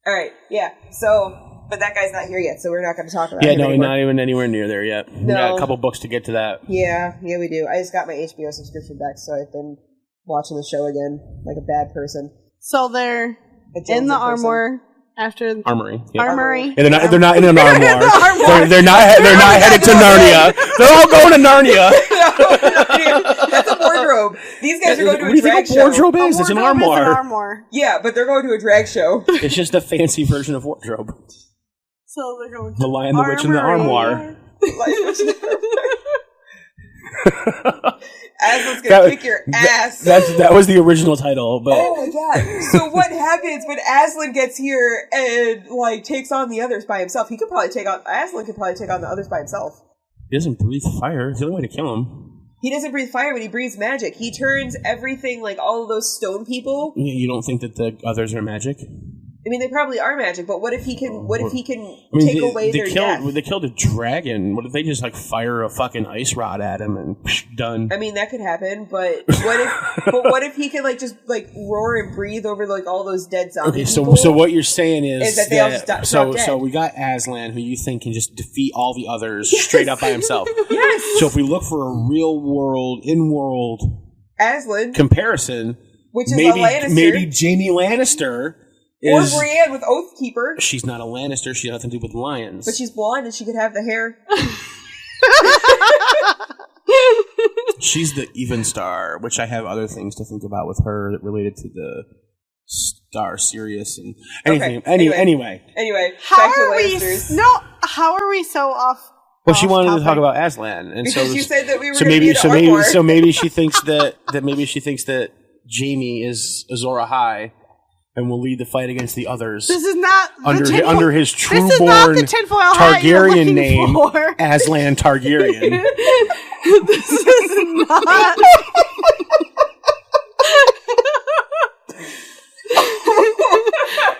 All right, yeah. So, but that guy's not here yet, so we're not going to talk about him anymore. Not even anywhere near there yet. We got a couple books to get to that. Yeah, we do. I just got my HBO subscription back, so I've been watching the show again like a bad person. So they're in the armor after Armory. Yeah. Armory. Yeah, they're not in an armoire. they're not headed to Narnia. They're all going to Narnia. That's a wardrobe. These guys are going to a drag show. What do you think a wardrobe is? It's an armoire. Yeah, but they're going to a drag show. It's just a fancy version of wardrobe. So they're going to The Lion, the Witch, and the Armoire. Aslan's gonna kick your ass. That was the original title, but oh my god! So what happens when Aslan gets here and like takes on the others by himself? Aslan could probably take on the others by himself. He doesn't breathe fire. It's the only way to kill him. He doesn't breathe fire, but he breathes magic. He turns everything like all of those stone people. You don't think that the others are magic? I mean, they probably are magic, but what if he can? Take away their death? They killed a dragon. What if they just like fire a fucking ice rod at him and done? I mean, that could happen, but what if he could like just like roar and breathe over like all those dead zombies? Okay, so what you're saying is that they all just drop dead. So we got Aslan, who you think can just defeat all the others straight up by himself. Yes. So if we look for a real world, in-world Aslan comparison, which is a Lannister, maybe Jaime Lannister. Or Brienne with Oathkeeper. She's not a Lannister. She has nothing to do with lions. But she's blonde and she could have the hair. She's the even star, which I have other things to think about with her related to the star Sirius and anything. Okay. Anyway. How are we so off? Well, she wanted to talk about Aslan, and because you said that we were so maybe she thinks that Jaime is Azor Ahai and will lead the fight against the others. This is not under his true-born Targaryen name, Aslan Targaryen. This is not.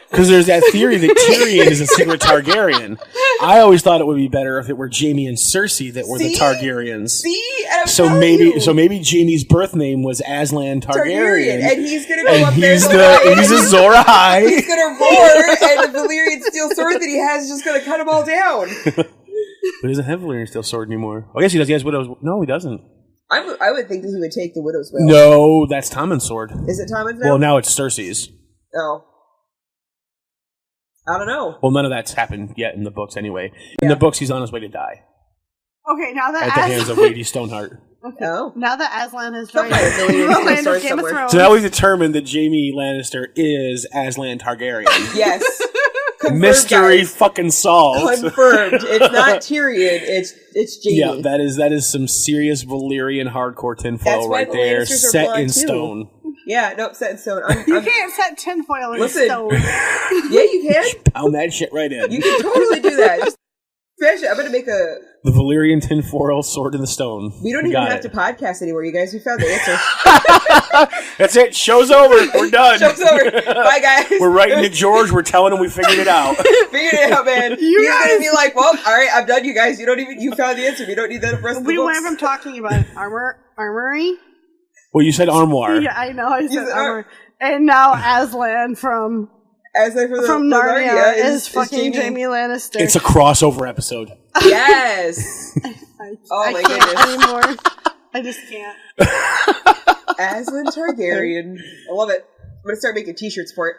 Because there's that theory that Tyrion is a secret Targaryen. I always thought it would be better if it were Jaime and Cersei that were the Targaryens. So maybe Jaime's birth name was Aslan Targaryen, and he's gonna go up there. He's Azor Ahai. He's gonna roar, and the Valyrian steel sword that he has is just gonna cut them all down. But he doesn't have Valyrian steel sword anymore. I guess he does. He has Widow's. No, he doesn't. I would think that he would take the Widow's Wail. No, that's Tommen's sword. Is it Tommen's now? Well, now it's Cersei's. Oh. I don't know. Well, none of that's happened yet in the books anyway. In the books, he's on his way to die. Okay, now that at the hands of Lady Stoneheart. Okay. Oh. Now that Aslan has joined the land of Game of Thrones. So now we've determined that Jaime Lannister is Aslan Targaryen. Yes. Mystery guys. Fucking solved. Confirmed. It's not Tyrion, it's Jaime. Yeah, that is some serious Valyrian hardcore tinfoil right there. Set in stone. Yeah, nope, set in stone. You can't set tinfoil in stone. Yeah, you can. Just pound that shit right in. You can totally do that. Just smash it. I'm going to make the Valyrian tinfoil sword in the stone. We don't even have to podcast anymore, you guys. We found the answer. That's it. Show's over. We're done. Show's over. Bye, guys. We're writing to George. We're telling him we figured it out. Figured it out, man. He's going to be like, well, all right, I'm done, you guys. You found the answer. You don't need that for the rest of the books. We went from talking about armory. Well, you said armoire. Yeah, I know. I said armor. And now Aslan from Narnia is fucking Jaime Lannister. It's a crossover episode. Yes. I can't anymore. I just can't. Aslan Targaryen. I love it. I'm going to start making t-shirts for it.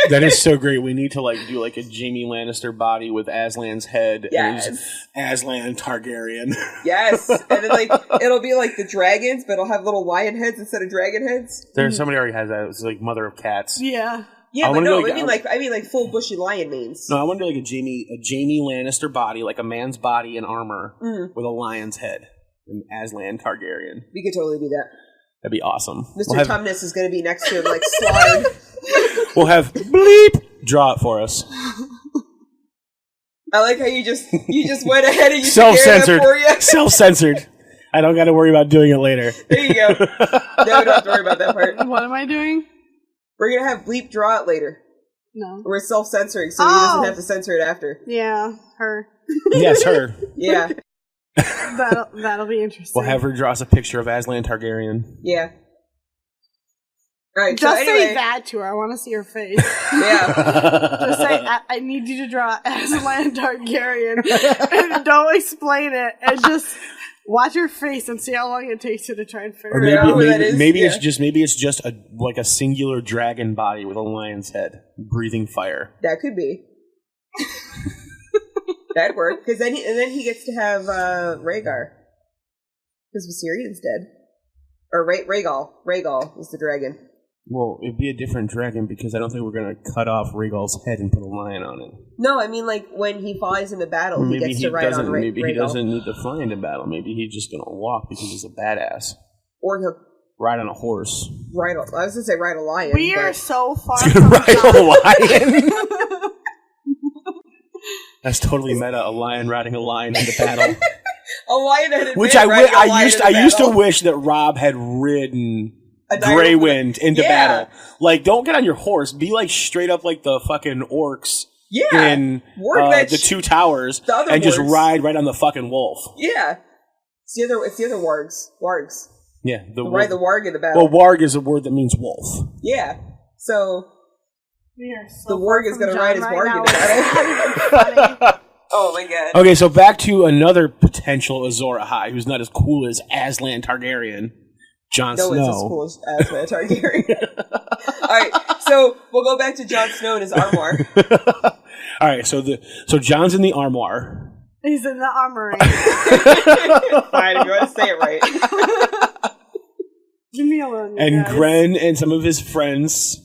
That is so great. We need to do a Jaime Lannister body with Aslan's head. Yes. And Aslan Targaryen. Yes. And then it'll be like the dragons, but it'll have little lion heads instead of dragon heads. There's somebody already has that. It's like Mother of Cats. Yeah. Yeah, but no, I mean like full bushy lion manes. No, I want to do a Jaime Lannister body, like a man's body in armor with a lion's head. And Aslan Targaryen. We could totally do that. That'd be awesome. Mr. Tumnus is going to be next to him, slaughtered. We'll have bleep draw it for us. I like how you just went ahead and you self-censored. For you. Self-censored. I don't got to worry about doing it later. There you go. No, we don't have to worry about that part. What am I doing? We're going to have bleep draw it later. No. We're self-censoring, so he doesn't have to censor it after. Yeah, her. Yes, her. Yeah. That'll be interesting. We'll have her draw us a picture of Aslan Targaryen. Yeah. All right. Just say that to her. I want to see her face. Yeah. Just say, I need you to draw Aslan Targaryen, and don't explain it, and just watch her face and see how long it takes you to try and figure it out. Maybe yeah. it's just a singular dragon body with a lion's head breathing fire. That could be. That'd work, because then he gets to have Rhaegar, because Viserion's dead, or Rhaegal is the dragon. Well, it'd be a different dragon because I don't think we're gonna cut off Rhaegal's head and put a lion on it. No, I mean when he flies into battle, he gets to ride on Rhaegal. Maybe he doesn't need to fly into battle. Maybe he's just gonna walk because he's a badass. Or he'll ride on a horse. I was gonna say ride a lion. We are so far from ride a lion. That's totally meta. A lion riding a lion into battle. A lion-headed Which man I used to wish that Rob had ridden Grey Wind into battle. Don't get on your horse. Be straight up like the fucking orcs in the Two Towers, and just ride right on the fucking wolf. Yeah, it's the other wargs. Wargs. Yeah, ride the warg in the battle. Well, warg is a word that means wolf. Yeah, so. So the warg is going to ride his warg in battle. Oh my god. Okay, so back to another potential Azor Ahai, who's not as cool as Aslan Targaryen, Jon Snow. No, it's as cool as Aslan Targaryen. Alright, so we'll go back to Jon Snow and his armoire. Alright, so Jon's in the armoire, He's in the armory. Fine, if you want to say it right. Leave me alone. And guys. Gren and some of his friends.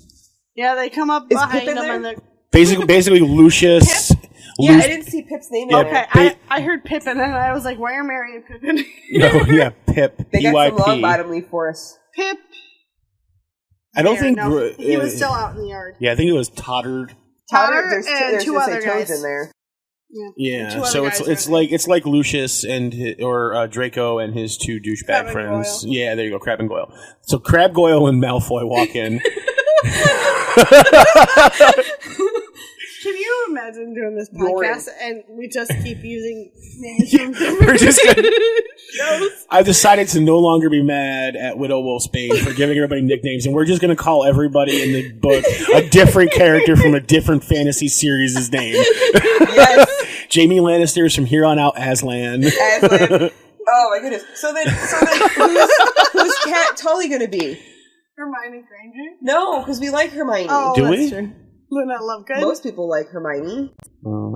Yeah, they come up behind him and they're... Basically Lucius. Pip? Yeah, I didn't see Pip's name. Okay, I heard Pippin and I was like, why are Mary and Pippin? No, yeah, Pip. They got P-Y-P. some long bottom leaf for us. Pip. I don't think... No, he was still out in the yard. Yeah, I think it was Toddard. There's two other guys in there. Yeah, so it's like Lucius or Draco and his two douchebag friends. Goyle. Yeah, there you go, Crab and Goyle. So Crab, Goyle, and Malfoy walk in. Can you imagine doing this podcast and we just keep using names from We're just gonna, I've decided to no longer be mad at Widow Wolfsbane for giving everybody nicknames, and we're just going to call everybody in the book a different character from a different fantasy series' name. Yes. Jaime Lannister is from here on out Aslan. Oh my goodness. So then who's Cat Tully going to be? Hermione Granger? No, because we like Hermione. Oh, do that's we? True. Luna Lovegood? Most people like Hermione.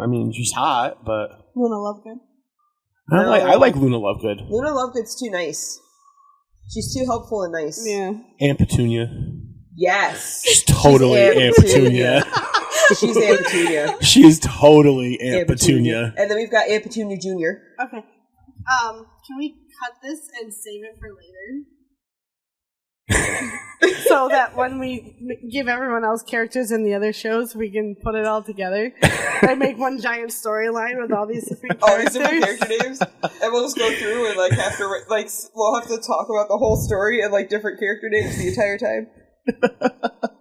I mean, she's hot, but... Luna Lovegood? I like Luna Lovegood. Luna Lovegood's too nice. She's too helpful and nice. Yeah. Aunt Petunia. Yes. She's totally Aunt Petunia. She's Aunt Petunia. She is totally Aunt Petunia. And then we've got Aunt Petunia Jr. Okay. Can we cut this and save it for later? So that when we give everyone else characters in the other shows, we can put it all together and make one giant storyline with all these different characters. All these different character names, and we'll just go through and we'll have to talk about the whole story and different character names the entire time.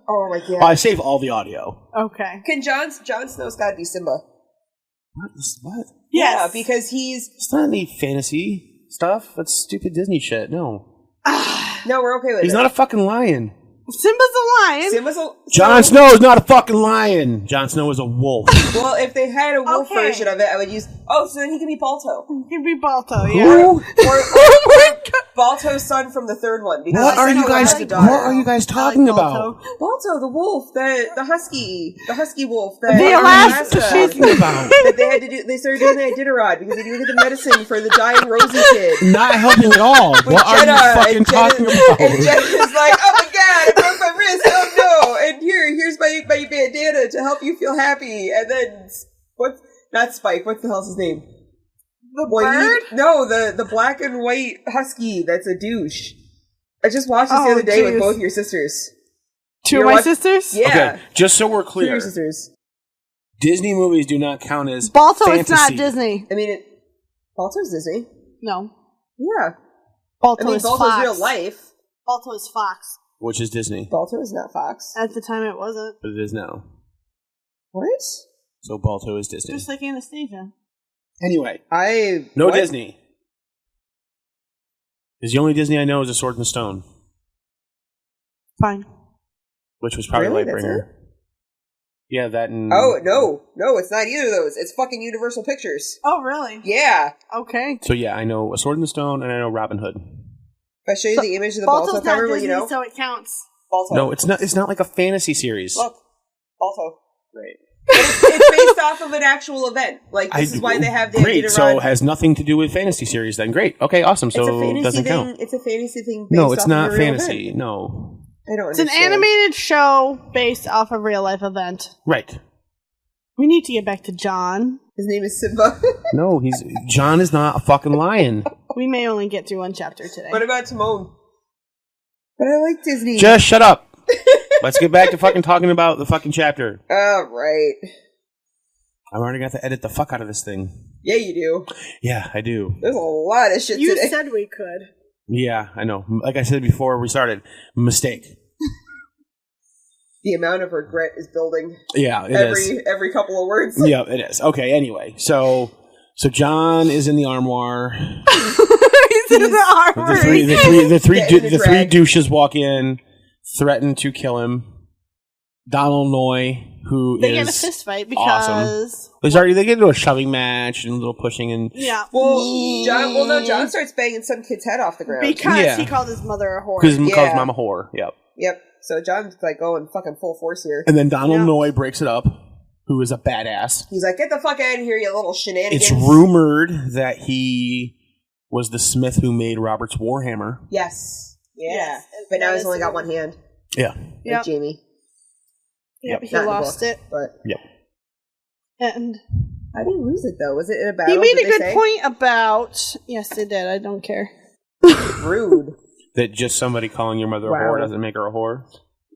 Oh my god! Well, I save all the audio. Okay. Can Jon Snow's gotta be Simba? What? Yeah, because he's... It's not any fantasy stuff. That's stupid Disney shit. No. No, we're okay with it. He's not a fucking lion. Simba's a lion. Jon Snow is not a fucking lion. Jon Snow is a wolf. Well, if they had a wolf version of it, I would use... Oh, so then he can be Balto. He can be Balto, yeah. Who? Or Balto's son from the third one. What are you guys talking about? Balto, the wolf, the husky wolf. What are you talking about? That they had to do. They started doing that at Iditarod because they needed the medicine for the dying Rosie kid. Not helping at all. What are you fucking talking about? And Jenna's like, oh my god, I broke my wrist. Oh no! And here's my bandana to help you feel happy. And then not Spike? What the hell's his name? The bird? No, the black and white husky that's a douche. I just watched this the other day with both your sisters. Two of my sisters? Yeah. Okay, just so we're clear. Two of your sisters. Disney movies do not count as Balto fantasy. is not Disney. I mean, Balto's Disney. No. Yeah. Balto's Fox. Real life. Balto is Fox. Which is Disney. Balto is not Fox. At the time it wasn't. But it is now. What? So Balto is Disney. Just like Anastasia. Anyway. No Disney. Because the only Disney I know is A Sword in the Stone. Fine. Which was probably Really? Lightbringer. Yeah, that and... Oh, no, it's not either of those. It's fucking Universal Pictures. Oh, really? Yeah. Okay. So yeah, I know A Sword in the Stone and I know Robin Hood. If I show you the image of the Balto cover, will you know? So it counts. Balto. No, it's not like a fantasy series. Look. Balto. Right. It's based off of an actual event. This is why they have the Great, so it has nothing to do with fantasy series then. Great. Okay, awesome. So it doesn't count. It's a fantasy thing based No, it's off not of a real fantasy. event. No. I don't It's understand. an animated show based off a real life event. Right. We need to get back to John. His name is Simba. No, John is not a fucking lion. We may only get through one chapter today. What about Timon? But I like Disney. Just shut up. Let's get back to fucking talking about the fucking chapter. All right. I'm already got to edit the fuck out of this thing. Yeah, you do. Yeah, I do. There's a lot of shit You today. said we could. Yeah, I know. Like I said before we started, mistake. The amount of regret is building. Yeah, it is. Every couple of words. Yeah, it is. Okay, anyway. So John is in the armoire. He's in the armory. The three douches walk in, threaten to kill him. Donald Noy, they get a fist fight because awesome. They get into a shoving match and a little pushing and John starts banging some kid's head off the ground because he called his mother a whore. Because he calls mom a whore. Yep. So John's going fucking full force here. And then Donald Noy breaks it up. who is a badass. He's like, get the fuck out of here, you little shenanigans. It's rumored that he was the smith who made Robert's Warhammer. Yes. Yeah. But now he's only got one hand. Yeah. Like Jamie. Yep, he lost it. But yep. And how did he lose it, though? Was it in a battle? He made a good point about... Yes, they did. I don't care. Rude. That just somebody calling your mother a whore doesn't make her a whore?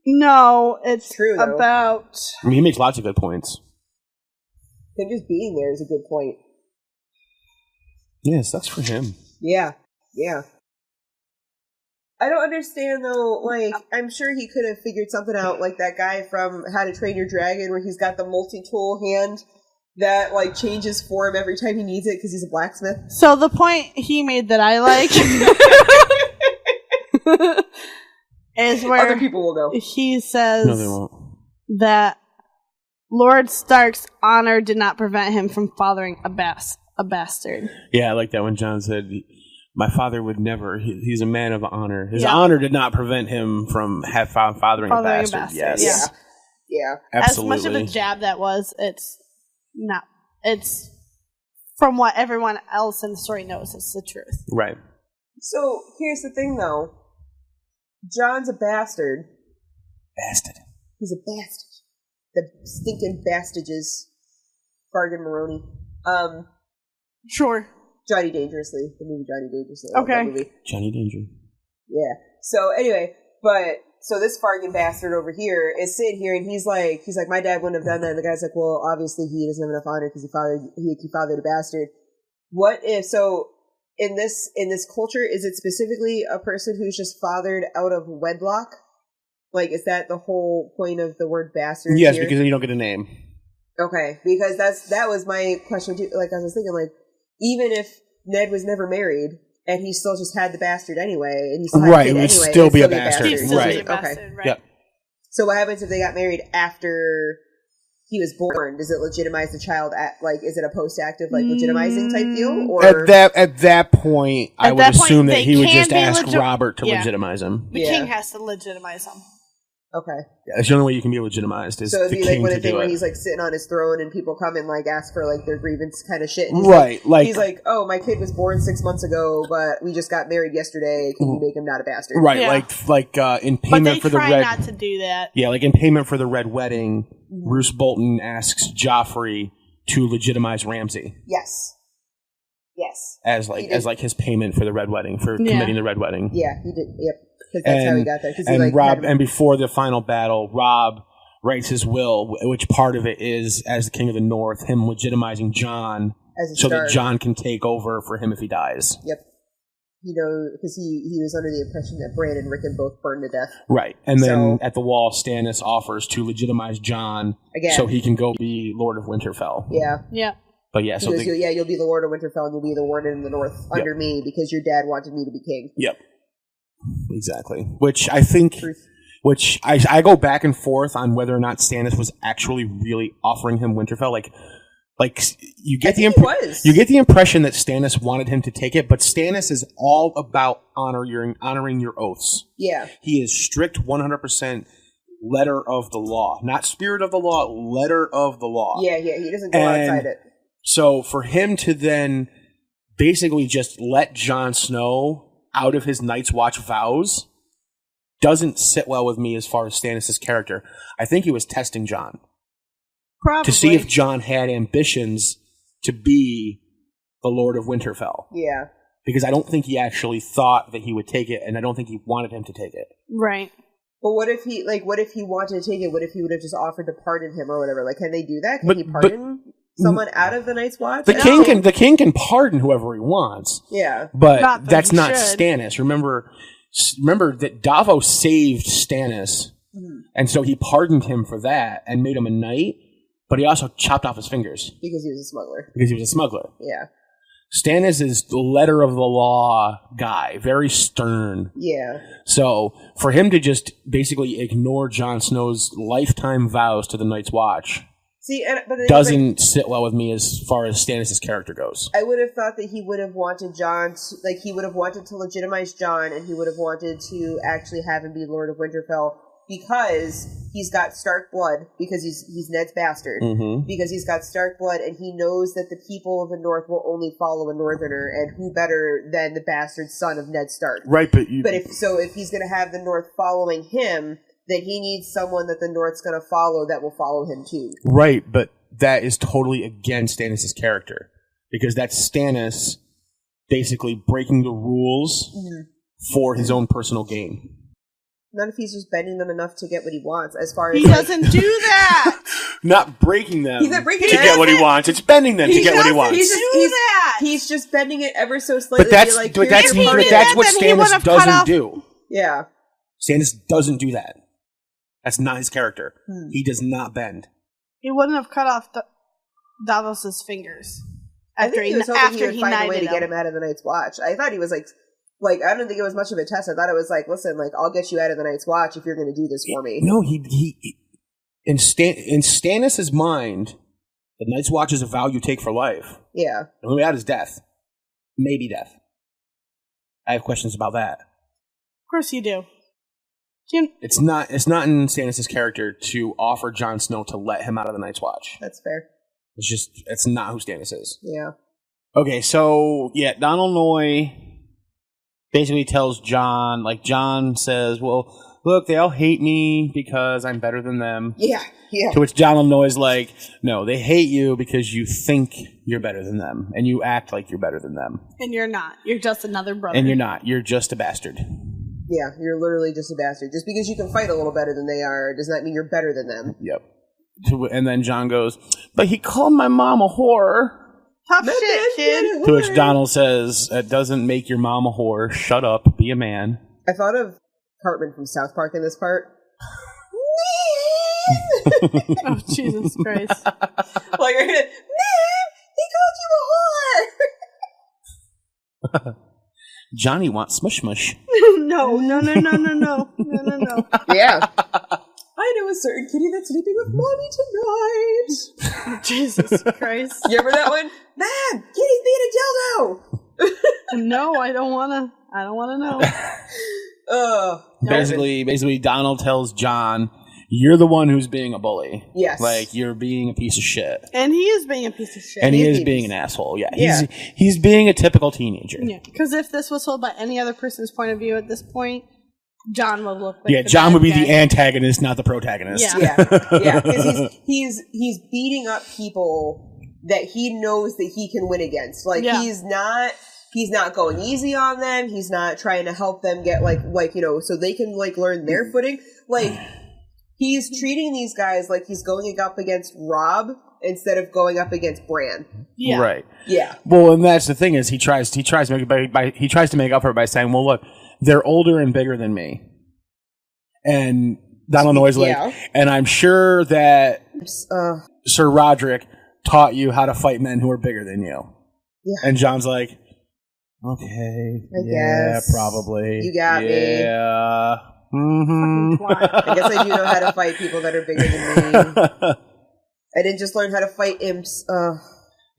No, it's true, about... I mean, he makes lots of good points. Him just being there is a good point. Yeah, it sucks for him. Yeah. Yeah. I don't understand, though, like, I'm sure he could have figured something out, like that guy from How to Train Your Dragon, where he's got the multi-tool hand that, like, changes form every time he needs it because he's a blacksmith. So the point he made that I like is where other people will know. He says No, they won't. that Lord Stark's honor did not prevent him from fathering a bastard. Yeah, I like that when John said, my father would never, he's a man of honor. His honor did not prevent him from fathering a bastard. Yes. Yeah. Absolutely. As much of a jab that was, it's not. It's from what everyone else in the story knows, it's the truth. Right. So, here's the thing, though. John's a bastard. Bastard. He's a bastard. The stinking bastages. Bargain Maroney. Sure. Johnny Dangerously. The movie Johnny Dangerously. Okay. Johnny Danger. Yeah. So, anyway, so this Fargan bastard over here is sitting here and he's like, my dad wouldn't have done that. And the guy's like, well, obviously he doesn't have enough honor because he fathered a bastard. What if, so in this culture, is it specifically a person who's just fathered out of wedlock? Like, is that the whole point of the word bastard? Yes, here? because then you don't get a name. Okay, because that was my question too. Like, I was thinking, like, even if Ned was never married, and he still just had the bastard anyway, and he still had a kid anyway, still be a bastard. Right. Okay. Right. Yep. So what happens if they got married after he was born? Does it legitimize the child is it a post-active, like, legitimizing type deal? Or at that point, I would assume that he would just ask Robert to legitimize him. The king has to legitimize him. Okay. Yeah, that's the only way you can be legitimized is so it'd the be king like to one thing do where it. he's like sitting on his throne and people come and like ask for like their grievance kind of shit. And he's right. Like he's like, oh, my kid was born 6 months ago, but we just got married yesterday. Can you make him not a bastard? Right. Yeah. Like in payment for the red. But they try not to do that. Yeah. Like in payment for the red wedding, Roose Bolton asks Joffrey to legitimize Ramsay. Yes. As his payment for the red wedding, for committing the red wedding. Yeah, he did. Yep. Because that's how he got there. And Rob, and before the final battle, Rob writes his will, which part of it is, as the King of the North, him legitimizing Jon, so that Jon can take over for him if he dies. Yep. Because he was under the impression that Bran and Rickon both burned to death. Right. And then at the wall, Stannis offers to legitimize Jon so he can go be Lord of Winterfell. Yeah. Yeah. But yeah, so you'll be the Lord of Winterfell and you'll be the Warden in the North under me because your dad wanted me to be king. Yep. Exactly. Which I think, I go back and forth on whether or not Stannis was actually really offering him Winterfell. Like you get the impression that Stannis wanted him to take it, but Stannis is all about honoring your oaths. Yeah. He is strict 100% letter of the law, not spirit of the law, letter of the law. Yeah, he doesn't go outside it. So for him to then basically just let Jon Snow out of his Night's Watch vows doesn't sit well with me as far as Stannis' character. I think he was testing Jon. Probably. To see if Jon had ambitions to be the Lord of Winterfell. Yeah. Because I don't think he actually thought that he would take it, and I don't think he wanted him to take it. Right. But what if he wanted to take it? What if he would have just offered to pardon him or whatever? Like, can they do that? Can he pardon someone out of the Night's Watch? The king can pardon whoever he wants. Yeah. But that's not Stannis. Remember that Davos saved Stannis, and so he pardoned him for that and made him a knight, but he also chopped off his fingers. Because he was a smuggler. Yeah. Stannis is the letter of the law guy, very stern. Yeah. So for him to just basically ignore Jon Snow's lifetime vows to the Night's Watch doesn't sit well with me as far as Stannis' character goes. I would have thought that he would have wanted he would have wanted to legitimize Jon, and he would have wanted to actually have him be Lord of Winterfell because he's got Stark blood, because he's Ned's bastard, because he's got Stark blood, and he knows that the people of the North will only follow a Northerner, and who better than the bastard son of Ned Stark? Right, but if he's going to have the North following him, then he needs someone that the North's going to follow that will follow him too. Right, but that is totally against Stannis' character, because that's Stannis basically breaking the rules for his own personal gain. Not if he's just bending them enough to get what he wants. As far as he doesn't do that. Not breaking them he's not breaking to get what he wants. It's bending them to get what he wants. He's just bending it ever so slightly. But that's what Stannis doesn't do. Yeah, Stannis doesn't do that. That's not his character. He does not bend. He wouldn't have cut off Davos's fingers after he would find a way to get him out of the Night's Watch. I thought he was like I don't think it was much of a test. I thought it was like, listen, like I'll get you out of the Night's Watch if you're going to do this for me. No, he in Stannis' mind, the Night's Watch is a vow you take for life. Yeah, the only way out is death, maybe death. I have questions about that. Of course you do. It's not in Stannis' character to offer Jon Snow to let him out of the Night's Watch. That's fair. It's not who Stannis is. Yeah. Okay, so Donald Noy basically tells Jon, Jon says, well, look, they all hate me because I'm better than them. Yeah. To which Donald Noy's like, no, they hate you because you think you're better than them, and you act like you're better than them. And you're not. You're just another brother. And you're not. You're just a bastard. Yeah, you're literally just a bastard. Just because you can fight a little better than they are does not mean you're better than them. Yep. And then Jon goes, but he called my mom a whore. Tough shit, kid. To which Donald says, it doesn't make your mom a whore. Shut up. Be a man. I thought of Cartman from South Park in this part. Oh, Jesus Christ. Like, he called you a whore. Johnny wants smush smush. No. Yeah. I know a certain kitty that's sleeping with mommy tonight. Jesus Christ. You remember that one? Man, kitty's being a dildo. No, I don't want to know. Basically, Donald tells Jon, you're the one who's being a bully. Yes. Like, you're being a piece of shit. And he is being a piece of shit. And he is being an asshole. Yeah. He's being a typical teenager. Yeah. Because if this was told by any other person's point of view at this point, Jon would look like Jon would be the antagonist, not the protagonist. Yeah. Because he's beating up people that he knows that he can win against. Like, he's not going easy on them. He's not trying to help them get so they can learn their footing. Like, he's treating these guys like he's going up against Robb instead of going up against Bran. Yeah. Right. Yeah. Well, and that's the thing is he tries to make up for it by saying, well, look, they're older and bigger than me. And Donald Noy's and I'm sure that Sir Roderick taught you how to fight men who are bigger than you. Yeah. And Jon's like, okay. I guess. Probably. You got me. Yeah. I guess I do know how to fight people that are bigger than me. I didn't just learn how to fight imps.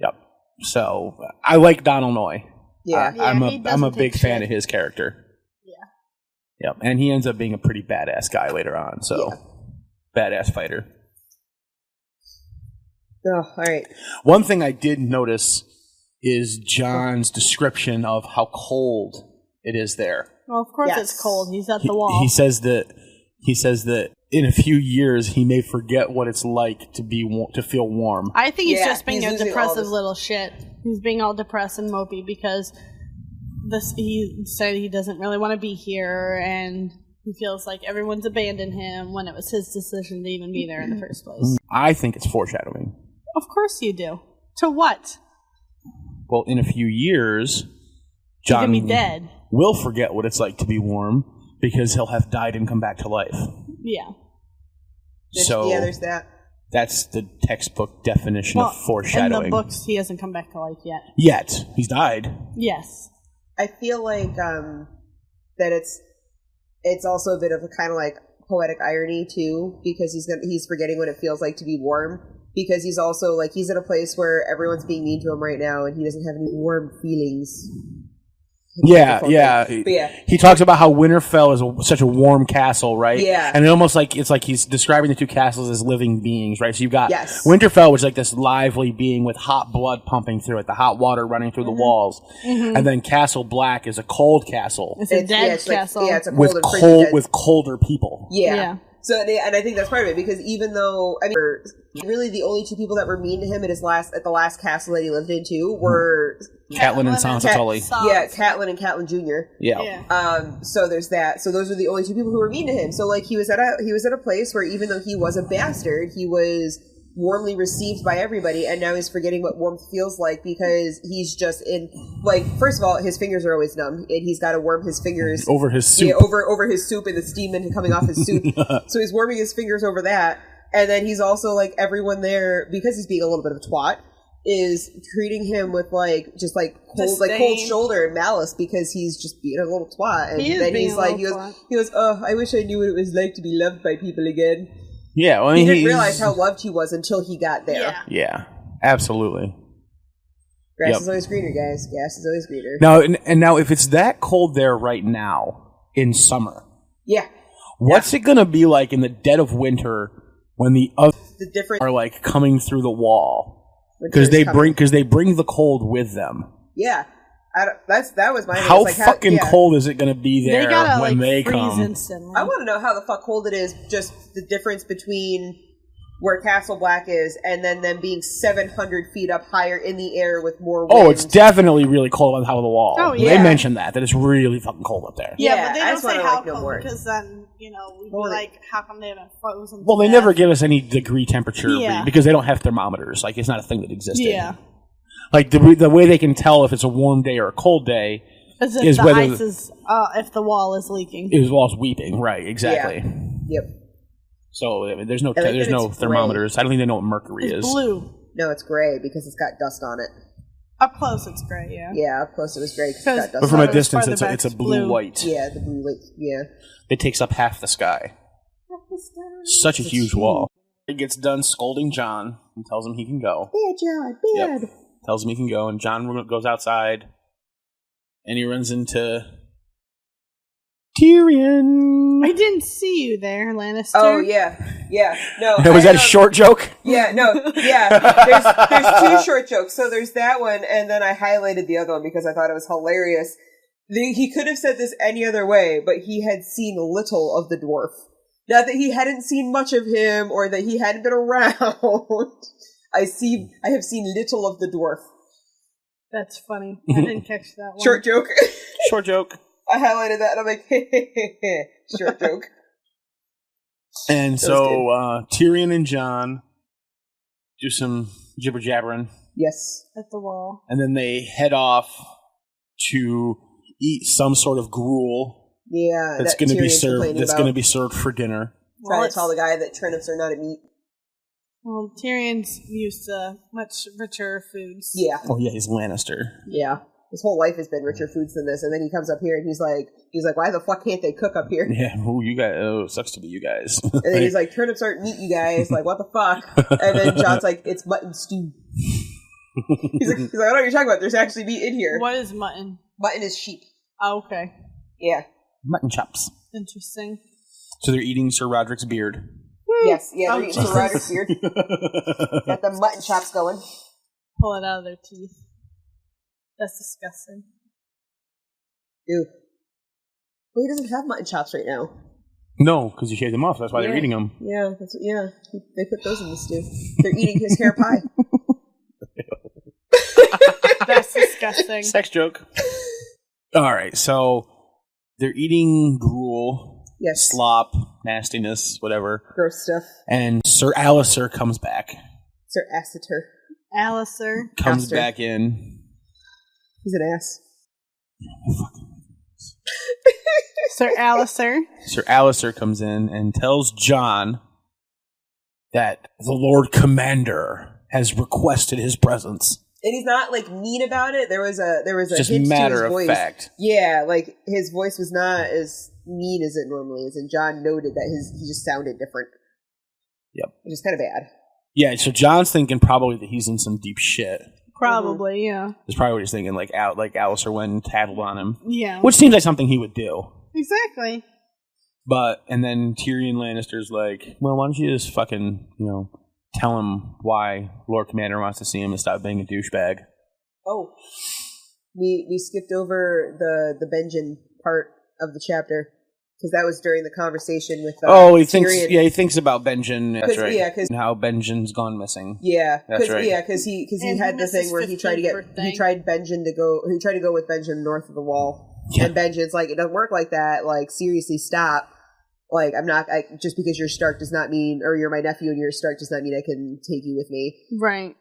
Yep. So I like Donald Noy. Yeah. I'm a big fan of his character. Yeah. Yep. And he ends up being a pretty badass guy later on. So badass fighter. Oh, all right. One thing I did notice is Jon's description of how cold it is there. Well, of course it's cold. He's at the wall. He says that in a few years he may forget what it's like to feel warm. I think he's just being a depressive little shit. He's being all depressed and mopey because he said he doesn't really want to be here and he feels like everyone's abandoned him when it was his decision to even be there in the first place. I think it's foreshadowing. Of course you do. To what? Well, in a few years, Jon be dead. Will forget what it's like to be warm because he'll have died and come back to life. Yeah. So there's that. That's the textbook definition of foreshadowing. In the books, he hasn't come back to life yet. Yet. He's died. Yes. I feel like that it's also a bit of a kind of like poetic irony too, because he's forgetting what it feels like to be warm, because he's also he's in a place where everyone's being mean to him right now and he doesn't have any warm feelings. Yeah. He talks about how Winterfell is such a warm castle, right? Yeah. And it's like he's describing the two castles as living beings, right? So you've got Winterfell, which is like this lively being with hot blood pumping through it, the hot water running through the walls. Mm-hmm. And then Castle Black is a cold castle. It's a dead castle. It's a cold with colder people. Yeah. So, and I think that's part of it, because even though, I mean, really the only two people that were mean to him at the last castle that he lived in too were Catelyn and Sansa Tully. Yeah, Catelyn and Catelyn Jr. Yeah. So there's that. So those are the only two people who were mean to him. So like he was at a place where even though he was a bastard, he was warmly received by everybody, and now he's forgetting what warmth feels like, because he's just in, like, first of all, his fingers are always numb, and he's got to warm his fingers over his soup, over his soup, and the steam coming off his soup. So he's warming his fingers over that, and then he's also, like, everyone there, because he's being a little bit of a twat, is treating him with cold shoulder and malice, because he's just being a little twat. And then he goes, oh, I wish I knew what it was like to be loved by people again. Yeah, well, he didn't realize how loved he was until he got there. Yeah, absolutely. Grass is always greener, guys. Grass is always greener. Now, and now, if it's that cold there right now in summer, what's it gonna be like in the dead of winter when the different are like coming through the wall because they bring the cold with them? Yeah. That was my how fucking cold is it going to be there when they come? Instantly. I want to know how the fuck cold it is, just the difference between where Castle Black is and then them being 700 feet up higher in the air with more wind. Oh, it's definitely really cold on the top of the wall. Oh, yeah. They mentioned that it's really fucking cold up there. Yeah, but they don't say how cold, because then, we'd be like, how come they haven't frozen? Well, they never give us any degree temperature because they don't have thermometers. Like, it's not a thing that existed. Yeah. Like, the way they can tell if it's a warm day or a cold day is whether ice is, if the wall is leaking. If the wall's weeping, right, exactly. Yeah. Yep. So, I mean, there's no thermometers. Gray. I don't think they know what mercury is. Blue. No, it's gray because it's got dust on it. Up close, it's gray, yeah. Yeah, up close it was gray because it's got dust on it. But from a distance, it's a blue-white. Yeah, the blue-white, yeah. It takes up half the sky. Such a huge wall. He gets done scolding Jon and tells him he can go. Bad, Jon, bad. Yep. Tells him he can go, and Jon goes outside, and he runs into Tyrion. I didn't see you there, Lannister. Oh, yeah. No. Was that a short joke? Yeah, no. Yeah. There's two short jokes. So there's that one, and then I highlighted the other one because I thought it was hilarious. He could have said this any other way, but he had seen little of the dwarf. Not that he hadn't seen much of him, or that he hadn't been around. I have seen little of the dwarf. That's funny. I didn't catch that one. Short joke. Short joke. I highlighted that and I'm like, short joke. And so Tyrion and Jon do some jibber jabbering. Yes. At the wall. And then they head off to eat some sort of gruel. Yeah. That's going to be served. That's going to be served for dinner. Trying to tell the guy that turnips are not a meat. Well, Tyrion's used to much richer foods. Yeah. Oh yeah, he's Lannister. Yeah. His whole life has been richer foods than this, and then he comes up here and he's like, why the fuck can't they cook up here? Yeah, you guys, it sucks to be you guys. And then he's like, turnips aren't meat, you guys. Like, what the fuck? And then Jon's like, it's mutton stew. He's like, I don't know what you're talking about. There's actually meat in here. What is mutton? Mutton is sheep. Oh, okay. Yeah. Mutton chops. Interesting. So they're eating Sir Roderick's beard. Yes, they're eating Sir Roderick's beard. Got the mutton chops going. Pull it out of their teeth. That's disgusting. Ew. Well, he doesn't have mutton chops right now. No, because he shaved them off. That's why they're eating them. Yeah, they put those in the stew. They're eating his hair pie. That's disgusting. Sex joke. All right, so they're eating gruel, slop, nastiness, whatever. Gross stuff. And Sir Alister comes back. Sir Alister. Alister. Comes back in. He's an ass. Sir Alister. Sir Alister comes in and tells Jon that the Lord Commander has requested his presence. And he's not like mean about it. There was a just hint matter to his of voice. Fact. Yeah, like his voice was not as mean as it normally is, and Jon noted that he just sounded different. Yep, which is kind of bad. Yeah, so Jon's thinking probably that he's in some deep shit. Probably, yeah. That's probably what he's thinking, like Alister went and tattled on him. Yeah. Which seems like something he would do. Exactly. And then Tyrion Lannister's like, well, why don't you just fucking, tell him why Lord Commander wants to see him and stop being a douchebag. Oh. We skipped over the Benjen part of the chapter. Because that was during the conversation with Tyrion. He thinks about Benjen. That's right. Yeah, and how Benjen's gone missing. Yeah, that's right. Yeah, because he had the thing where he tried to go with Benjen north of the wall, and Benjen's like, it doesn't work like that. Like, seriously, stop. Like, just because you're Stark does not mean, or you're my nephew and you're Stark does not mean I can take you with me. Right.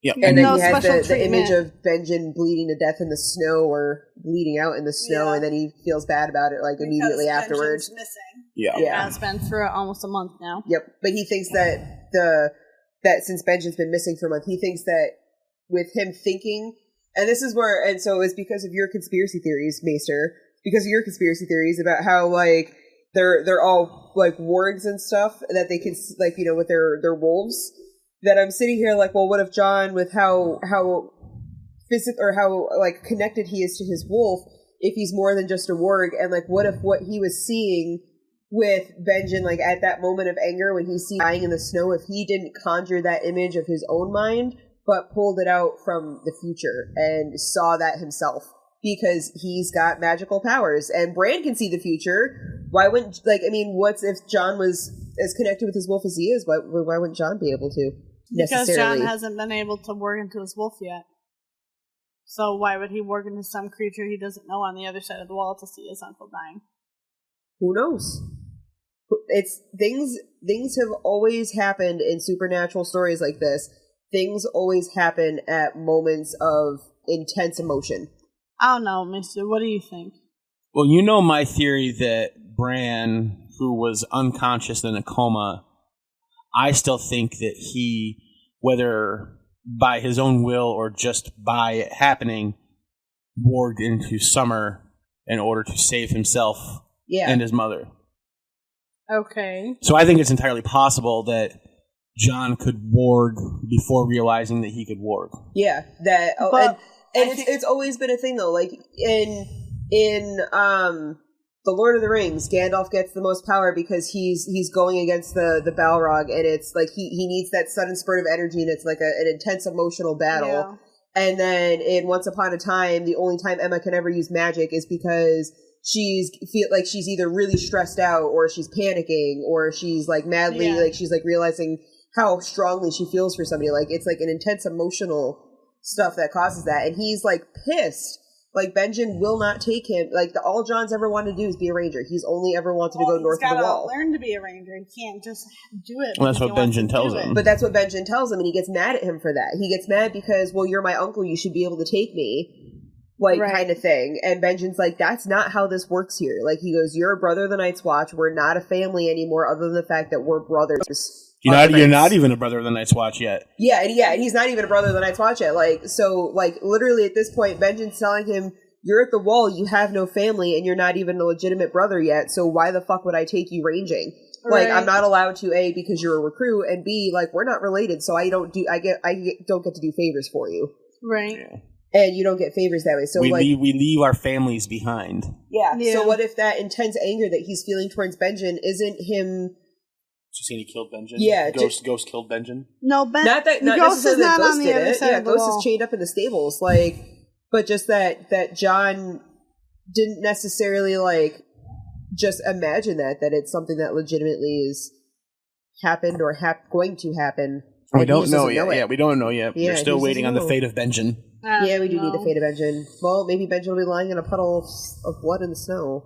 Yeah, and then he had the image of Benjen bleeding to death in the snow or bleeding out in the snow, and then he feels bad about it like immediately afterwards. Missing. Yeah, it has been for almost a month now. Yep, but he thinks that since Benjen's been missing for a month, he thinks that with him thinking, and this is where, and so it's because of your conspiracy theories, Maester, because of your conspiracy theories about how like they're all like wargs and stuff that they can like with their wolves. That I'm sitting here like, well, what if Jon, with how physical or how like connected he is to his wolf, if he's more than just a warg, and like, what if what he was seeing with Benjen, like at that moment of anger when he's dying in the snow, if he didn't conjure that image of his own mind, but pulled it out from the future and saw that himself, because he's got magical powers, and Bran can see the future. Why wouldn't what's if Jon was as connected with his wolf as he is? Why wouldn't Jon be able to? Because Jon hasn't been able to warg into his wolf yet. So why would he warg into some creature he doesn't know on the other side of the wall to see his uncle dying? Who knows? It's things have always happened in supernatural stories like this. Things always happen at moments of intense emotion. I don't know, Mister. What do you think? Well, my theory that Bran, who was unconscious in a coma, I still think that he, whether by his own will or just by it happening, warged into Summer in order to save himself and his mother. Okay. So I think it's entirely possible that Jon could warg before realizing that he could warg. Yeah, it's always been a thing though. Like in The Lord of the Rings, Gandalf gets the most power because he's going against the Balrog, and it's like he needs that sudden spurt of energy, and it's like an intense emotional battle. Yeah. And then in Once Upon a Time, the only time Emma can ever use magic is because she's either really stressed out, or she's panicking, or she's like madly like she's like realizing how strongly she feels for somebody. Like it's like an intense emotional stuff that causes that, and he's like pissed. Like, Benjen will not take him. Like, all Jon's ever wanted to do is be a ranger. He's only ever wanted to go north of the wall. He's got to learn to be a ranger. He can't just do it. Well, that's what Benjen tells him. But that's what Benjen tells him, and he gets mad at him for that. He gets mad because, well, you're my uncle. You should be able to take me. Like, kind of thing. And Benjen's like, that's not how this works here. Like, he goes, you're a brother of the Night's Watch. We're not a family anymore, other than the fact that we're brothers. You're not even a brother of the Night's Watch yet. Yeah, and he's not even a brother of the Night's Watch yet. Like, so, like, literally at this point, Benjen's telling him, you're at the wall, you have no family, and you're not even a legitimate brother yet, so why the fuck would I take you ranging? Right. Like, I'm not allowed to, A, because you're a recruit, and B, like, we're not related, so I don't get to do favors for you. Right. Yeah. And you don't get favors that way. So we leave our families behind. Yeah. So what if that intense anger that he's feeling towards Benjen isn't him... Did you see he killed Benjen? Yeah. Ghost killed Benjen? No, not Ghost is not on the other side of the wall. Ghost is chained up in the stables, like... But just that Jon didn't necessarily, like, just imagine that it's something that legitimately is happened or going to happen. We don't know yet. Yeah, we don't know yet. Yeah, we're still waiting on the fate of Benjen. Yeah, we do need the fate of Benjen. Well, maybe Benjen will be lying in a puddle of blood in the snow.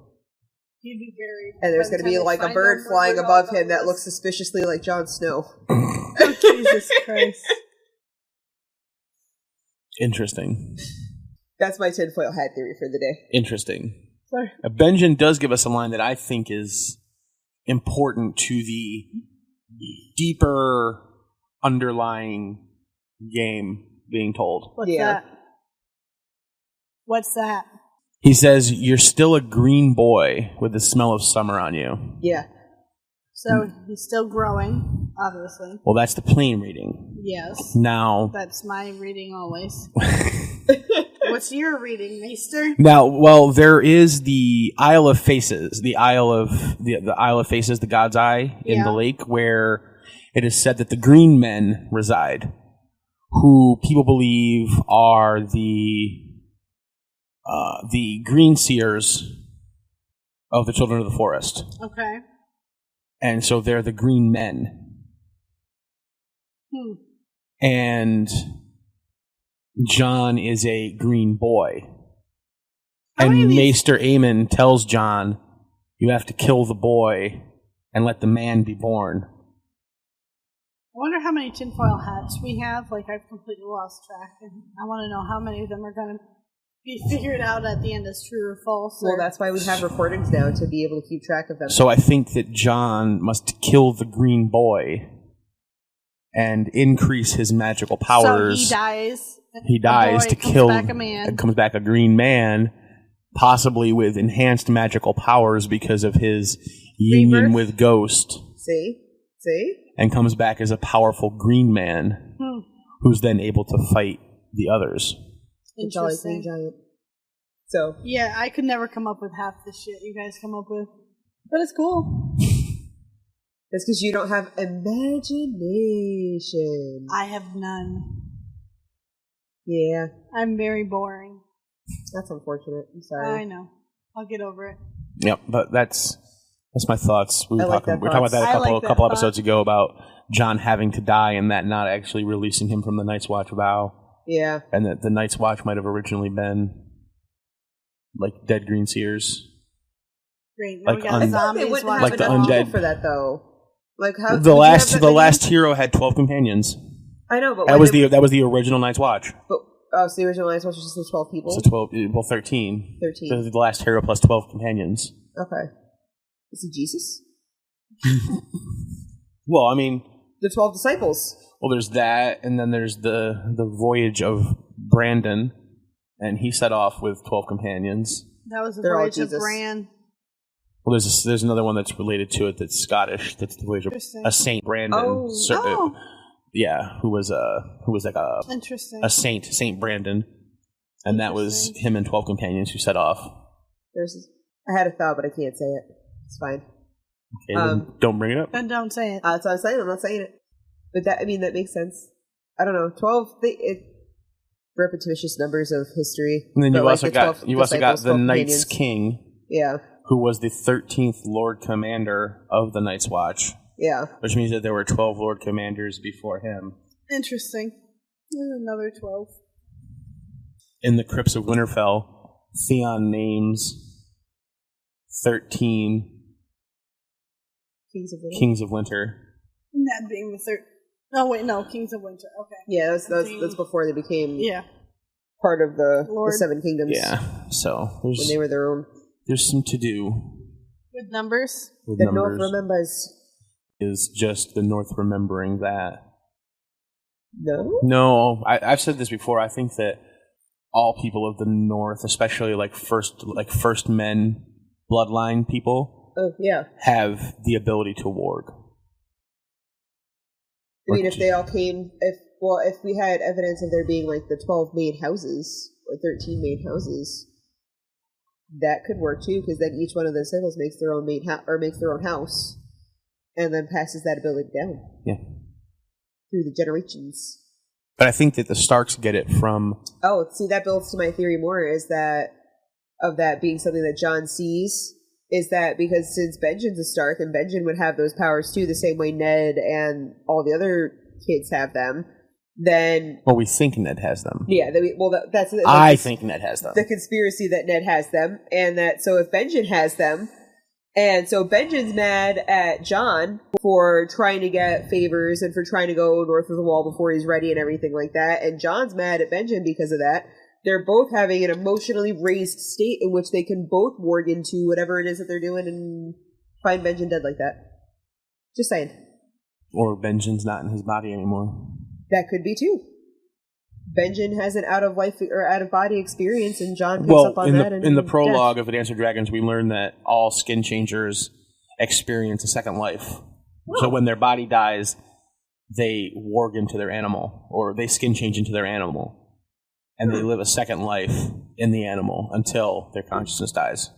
He'd be buried. And there's going to be, like, a bird flying above him that looks suspiciously like Jon Snow. Oh, Jesus Christ. Interesting. That's my tinfoil hat theory for the day. Interesting. Sorry. Benjen does give us a line that I think is important to the deeper underlying game being told. What's that? He says, you're still a green boy with the smell of summer on you. Yeah. So he's still growing. obviously. Well, that's the plain reading. Yes. Now... That's my reading always. What's your reading, Maester? Now, well, there is the Isle of Faces, the Isle of Faces, the God's Eye in the lake, where it is said that the green men reside, who people believe are the green seers of the children of the forest. Okay. And so they're the green men. And Jon is a green boy. And Maester Aemon tells Jon, you have to kill the boy and let the man be born. I wonder how many tinfoil hats we have. Like, I've completely lost track. And I want to know how many of them are going to be figured out at the end as true or false. Well, that's why we have recordings now, to be able to keep track of them. So I think that Jon must kill the green boy and increase his magical powers. So he dies. He dies to kill... Back a man. And comes back a green man, possibly with enhanced magical powers because of his union with Ghost. See? And comes back as a powerful green man who's then able to fight the others. Interesting. Giant. So yeah, I could never come up with half the shit you guys come up with, but it's cool. That's because you don't have imagination. I have none. Yeah, I'm very boring. That's unfortunate. I'm sorry. I know. I'll get over it. Yep, but that's my thoughts. We were talking about that a couple episodes ago about Jon having to die and that not actually releasing him from the Night's Watch vow. Yeah. And that the Night's Watch might have originally been like dead green seers. Great. Now we got zombies. Like the undead for that though. Like how the last hero had 12 companions. I know, but that was the original Night's Watch. But so the original Night's Watch was just the 12 people. So 13. 13. So the last hero plus 12 companions. Okay. Is it Jesus? Well, I mean, the 12 disciples. Well, there's that, and then there's the voyage of Brandon, and he set off with 12 companions. That was the voyage of Bran. Well, there's another one that's related to it that's Scottish. That's the voyage of a Saint Brandon. Yeah, who was like a Saint Brandon, and that was him and 12 companions who set off. I had a thought, but I can't say it. It's fine. Okay, then don't bring it up. Then don't say it. That's what I'm saying. I'm not saying it. But that makes sense. I don't know. 12, repetitious numbers of history. And then you also got the Night's King. Yeah. Who was the 13th Lord Commander of the Night's Watch. Yeah. Which means that there were 12 Lord Commanders before him. Interesting. There's another 12. In the Crypts of Winterfell, Theon names 13 Kings of Winter. And that being the third. Oh wait, no, Kings of Winter. Okay. Yeah, that's before they became part of the Seven Kingdoms. Yeah. So when they were their own. There's some to do. With numbers? The North remembers. Is just the North remembering that. No? No, I've said this before. I think that all people of the North, especially like first men bloodline people, have the ability to warg. I mean, if they all came, if we had evidence of there being like the 12 main houses or 13 main houses, that could work too, because then each one of the disciples makes their own makes their own house, and then passes that ability down. Yeah. Through the generations. But I think that the Starks get it from. Oh, see, that builds to my theory more. Is that being something that Jon sees? Is that because since Benjen's a Stark and Benjen would have those powers too, the same way Ned and all the other kids have them, then... Well, we think Ned has them. Yeah, that's... I think Ned has them. The conspiracy that Ned has them, and that... So if Benjen has them, and so Benjen's mad at Jon for trying to get favors and for trying to go north of the wall before he's ready and everything like that, and Jon's mad at Benjen because of that. They're both having an emotionally raised state in which they can both warg into whatever it is that they're doing and find Benjen dead like that. Just saying. Or Benjen's not in his body anymore. That could be too. Benjen has an out of body experience, and Jon picks up on that. In the prologue of The Dance of Dragons, we learn that all skin changers experience a second life. So when their body dies, they warg into their animal, or they skin change into their animal, and they live a second life in the animal until their consciousness dies.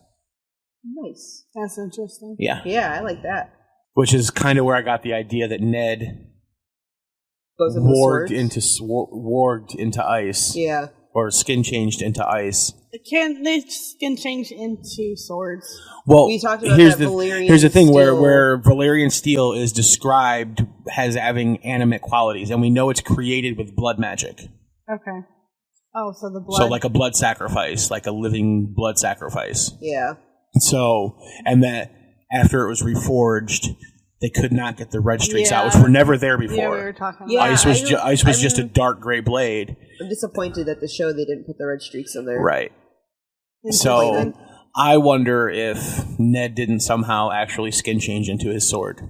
Nice. That's interesting. Yeah. Yeah, I like that. Which is kind of where I got the idea that Ned warged into ice. Yeah. Or skin changed into ice. Can they skin change into swords? Well, we talked about here's that here's the thing steel. where Valyrian steel is described as having animate qualities, and we know it's created with blood magic. Okay. Oh, so the blood. So like a blood sacrifice, like a living blood sacrifice. Yeah. So, and that after it was reforged, they could not get the red streaks out, which were never there before. Yeah, we were talking Yeah, about Ice was just a dark gray blade. I'm disappointed that the show they didn't put the red streaks in there. Right. So I wonder if Ned didn't somehow actually skin change into his sword.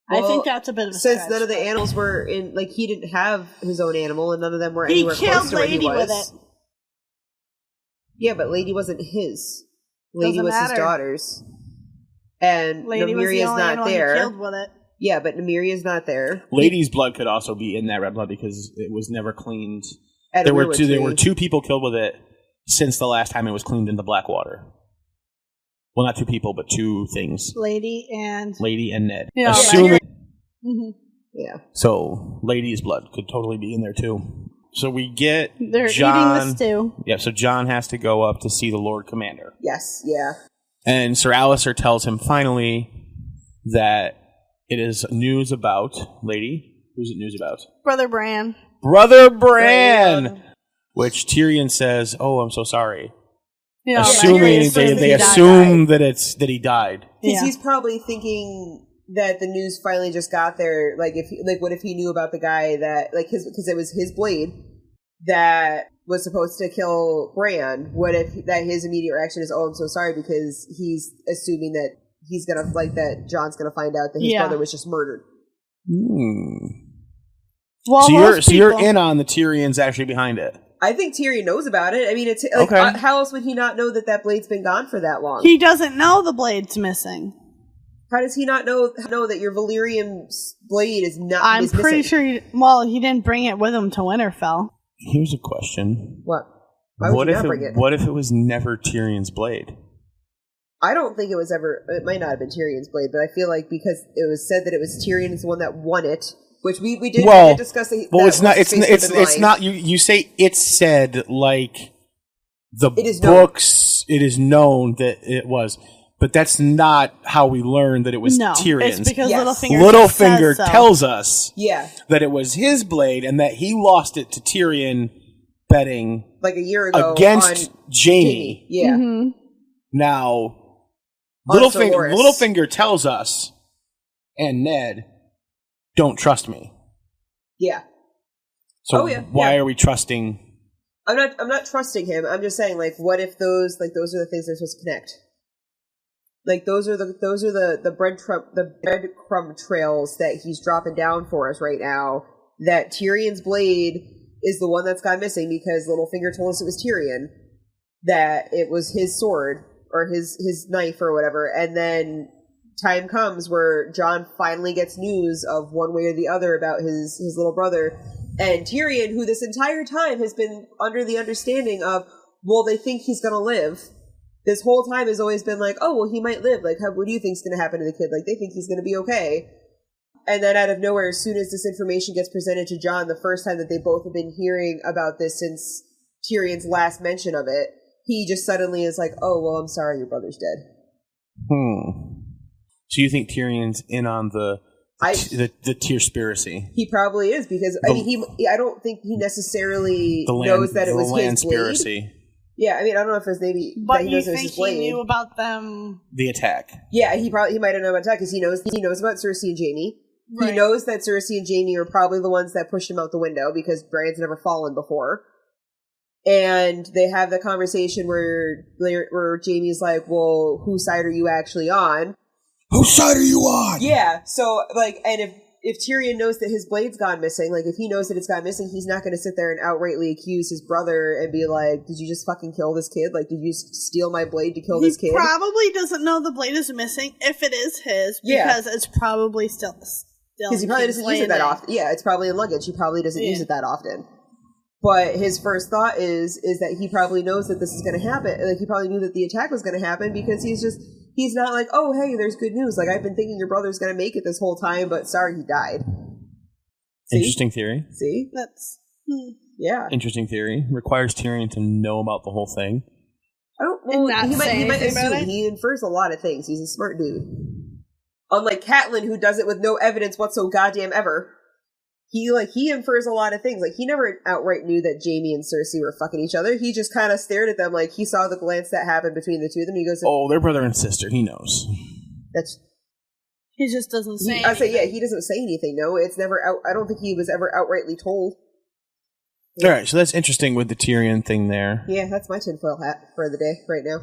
I think that's a bit of a since stretch, none of the animals were in, like, he didn't have his own animal, and none of them were anywhere close to where he was. He killed Lady with it. Yeah, but Lady wasn't his. Lady was his daughter's. And Nymeria is not there. Killed with it. Yeah, but Nymeria is not there. Lady's blood could also be in that red blood because it was never cleaned. There were two people killed with it since the last time it was cleaned in the Blackwater. Well, not two people, but two things. Lady and Ned. Yeah. Assuming. Yeah. So Lady's blood could totally be in there too. So we get They're John, eating the stew. Yeah, so John has to go up to see the Lord Commander. Yes, yeah. And Sir Alister tells him finally that it is news about Lady. Who's it news about? Brother Bran. Brother Bran! Which Tyrion says, "Oh, I'm so sorry." Yeah, assuming they assume that he died. Because he's probably thinking that the news finally just got there. Like, what if he knew about the guy that, like, because it was his blade that was supposed to kill Bran? What if that his immediate reaction is, "Oh, I'm so sorry," because he's assuming that he's gonna, like, that John's gonna find out that his brother was just murdered. Well, so you're in on the Tyrion's actually behind it. I think Tyrion knows about it. I mean, it's like, okay. How else would he not know that blade's been gone for that long? He doesn't know the blade's missing. How does he not know that your Valyrian blade is not? I'm pretty sure. He didn't bring it with him to Winterfell. Here's a question. What? What if it was never Tyrion's blade? I don't think it was ever. It might not have been Tyrion's blade, but I feel like because it was said that it was Tyrion's the one that won it, which we did discuss. Well, it's not. It's not. You say it's said like the books. It is known that it was. But that's not how we learned that it was Tyrion's. It's because Littlefinger tells us Yeah. that it was his blade and that he lost it to Tyrion betting like a year ago against Jaime. Yeah. Mm-hmm. Now, Littlefinger tells us, and Ned, don't trust me. Yeah. So why are we trusting? I'm not trusting him. I'm just saying, like, what if those are the things they're supposed to connect? Like, those are the breadcrumb trails that he's dropping down for us right now. That Tyrion's blade is the one that's gone missing because Littlefinger told us it was Tyrion, that it was his sword or his knife or whatever, and then time comes where Jon finally gets news of one way or the other about his little brother, and Tyrion, who this entire time has been under the understanding of, well, they think he's gonna live. This whole time has always been like, oh, well, he might live. Like, what do you think's going to happen to the kid? Like, they think he's going to be okay. And then out of nowhere, as soon as this information gets presented to Jon, the first time that they both have been hearing about this since Tyrion's last mention of it, he just suddenly is like, oh, well, I'm sorry, your brother's dead. So you think Tyrion's in on the Tyrspiracy? He probably is, because, I don't think he necessarily knows that it was his blade. Yeah, I mean, I don't know if it's maybe but that he knows it was his blade. He knew about them. The attack. Yeah, he might have known about attack because he knows about Cersei and Jaime. Right. He knows that Cersei and Jaime are probably the ones that pushed him out the window because Bran's never fallen before. And they have the conversation where Jaime's like, "Well, whose side are you actually on?" Whose side are you on? Yeah. So, like, and if if Tyrion knows that his blade's gone missing, like, if he knows that it's gone missing, he's not going to sit there and outrightly accuse his brother and be like, did you just fucking kill this kid? Like, did you steal my blade to kill this kid? He probably doesn't know the blade is missing if it is his, because it's probably still because he probably doesn't use it that often. Yeah, it's probably in luggage. He probably doesn't use it that often. But his first thought is that he probably knows that this is going to happen. Like, he probably knew that the attack was going to happen because he's not like, oh, hey, there's good news. Like, I've been thinking your brother's going to make it this whole time, but sorry, he died. See? Interesting theory. See? That's... Yeah. Interesting theory. Requires Tyrion to know about the whole thing. I don't know. He might assume. He infers a lot of things. He's a smart dude. Unlike Catelyn, who does it with no evidence whatsoever goddamn ever. He infers a lot of things. Like, he never outright knew that Jaime and Cersei were fucking each other. He just kind of stared at them like he saw the glance that happened between the two of them. He goes, oh, they're brother and sister. He knows. He just doesn't say anything. I say, yeah, he doesn't say anything, no. It's never out. I don't think he was ever outrightly told. Yeah. All right, so that's interesting with the Tyrion thing there. Yeah, that's my tinfoil hat for the day right now.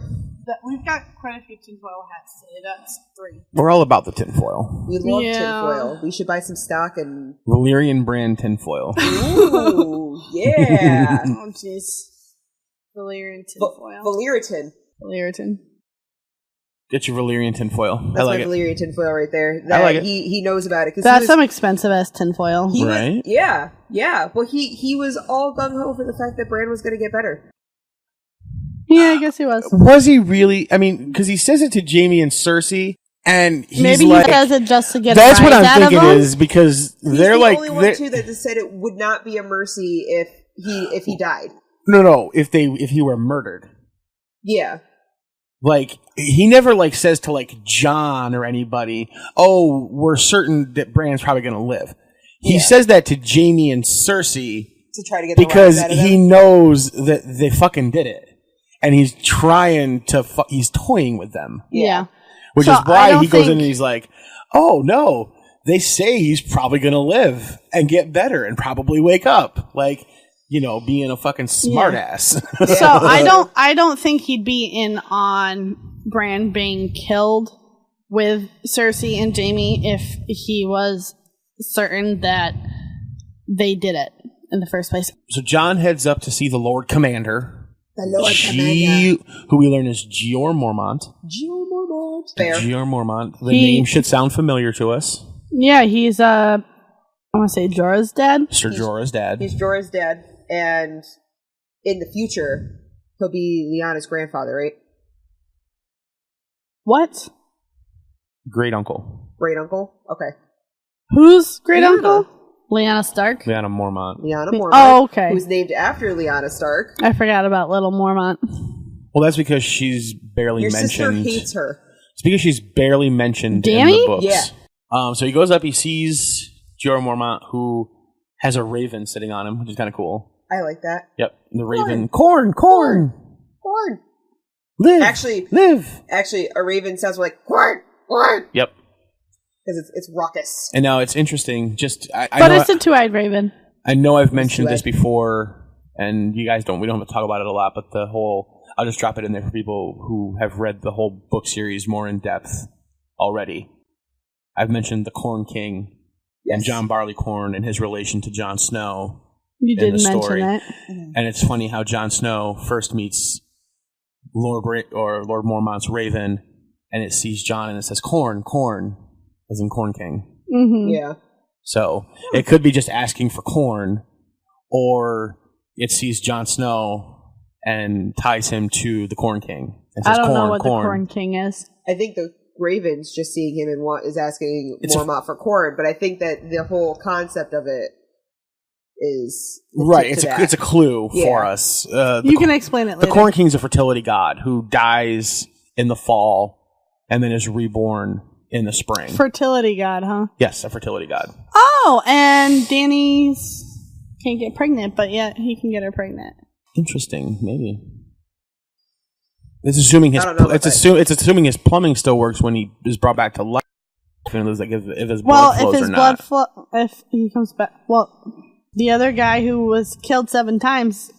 We've got quite a few tinfoil hats today. That's 3. We're all about the tinfoil. We love tinfoil. We should buy some stock and... Valyrian brand tinfoil. Ooh, yeah. Oh, jeez. Valyrian tinfoil. Valyrian. Get your Valyrian tinfoil. That's my Valyrian tinfoil right there. I like it. He knows about it. That's some expensive ass tinfoil. Right? Yeah. Well, he was all gung-ho for the fact that Bran was going to get better. Yeah, I guess he was. Was he really? I mean, because he says it to Jaime and Cersei, and he's maybe like... he says it just to get that's a rise what I'm out thinking of him? is, because they're the like... only one, too, that said it would not be a mercy if he died. No, if he were murdered. Yeah. Like, he never, like, says to, like, Jon or anybody, oh, we're certain that Bran's probably going to live. He says that to Jaime and Cersei to try to get because he knows that they fucking did it. And he's trying to... he's toying with them. Yeah. Which is why he goes in and he's like, oh, no, they say he's probably going to live and get better and probably wake up. Like... You know, being a fucking smartass. Yeah. So I don't think he'd be in on Bran being killed with Cersei and Jaime if he was certain that they did it in the first place. So Jon heads up to see the Lord Commander. The Lord Commander. Who we learn is Jeor Mormont. Jeor Mormont. The name should sound familiar to us. Yeah, he's I want to say Jorah's dad. Sir Jorah's dad. He's Jorah's dad. And in the future, he'll be Lyanna's grandfather, right? What? Great uncle. Great uncle? Okay. Who's great uncle? Lyanna Stark? Lyanna Mormont. Lyanna Mormont. Oh, okay. Who's named after Lyanna Stark. I forgot about Little Mormont. Well, that's because she's barely mentioned. Your sister hates her. It's because she's barely mentioned in the books. Yeah. So he goes up, he sees Jeor Mormont, who has a raven sitting on him, which is kind of cool. I like that. Yep. The raven. Corn. Live. Actually, a raven sounds like corn. Yep. Because it's raucous. And now it's interesting. But it's a two-eyed raven. I know I've mentioned this before, and you guys we don't have to talk about it a lot, but I'll just drop it in there for people who have read the whole book series more in depth already. I've mentioned the Corn King and John Barleycorn and his relation to Jon Snow. You did mention that. And it's funny how Jon Snow first meets Lord Mormont's raven, and it sees Jon and it says corn, as in Corn King. Mm-hmm. Yeah. So it could be just asking for corn, or it sees Jon Snow and ties him to the Corn King. And says, I don't know what the Corn King is. I think the raven's just seeing him and is asking Mormont for corn, but I think that the whole concept of it is right. It's a clue for us. You can explain it later. The Corn King's a fertility god who dies in the fall and then is reborn in the spring. Fertility god, huh? Yes, a fertility god. Oh, and Dany's can't get pregnant, but yet he can get her pregnant. Interesting, maybe. It's assuming his plumbing still works when he is brought back to life. If his blood flows if he comes back, the other guy who was killed 7 times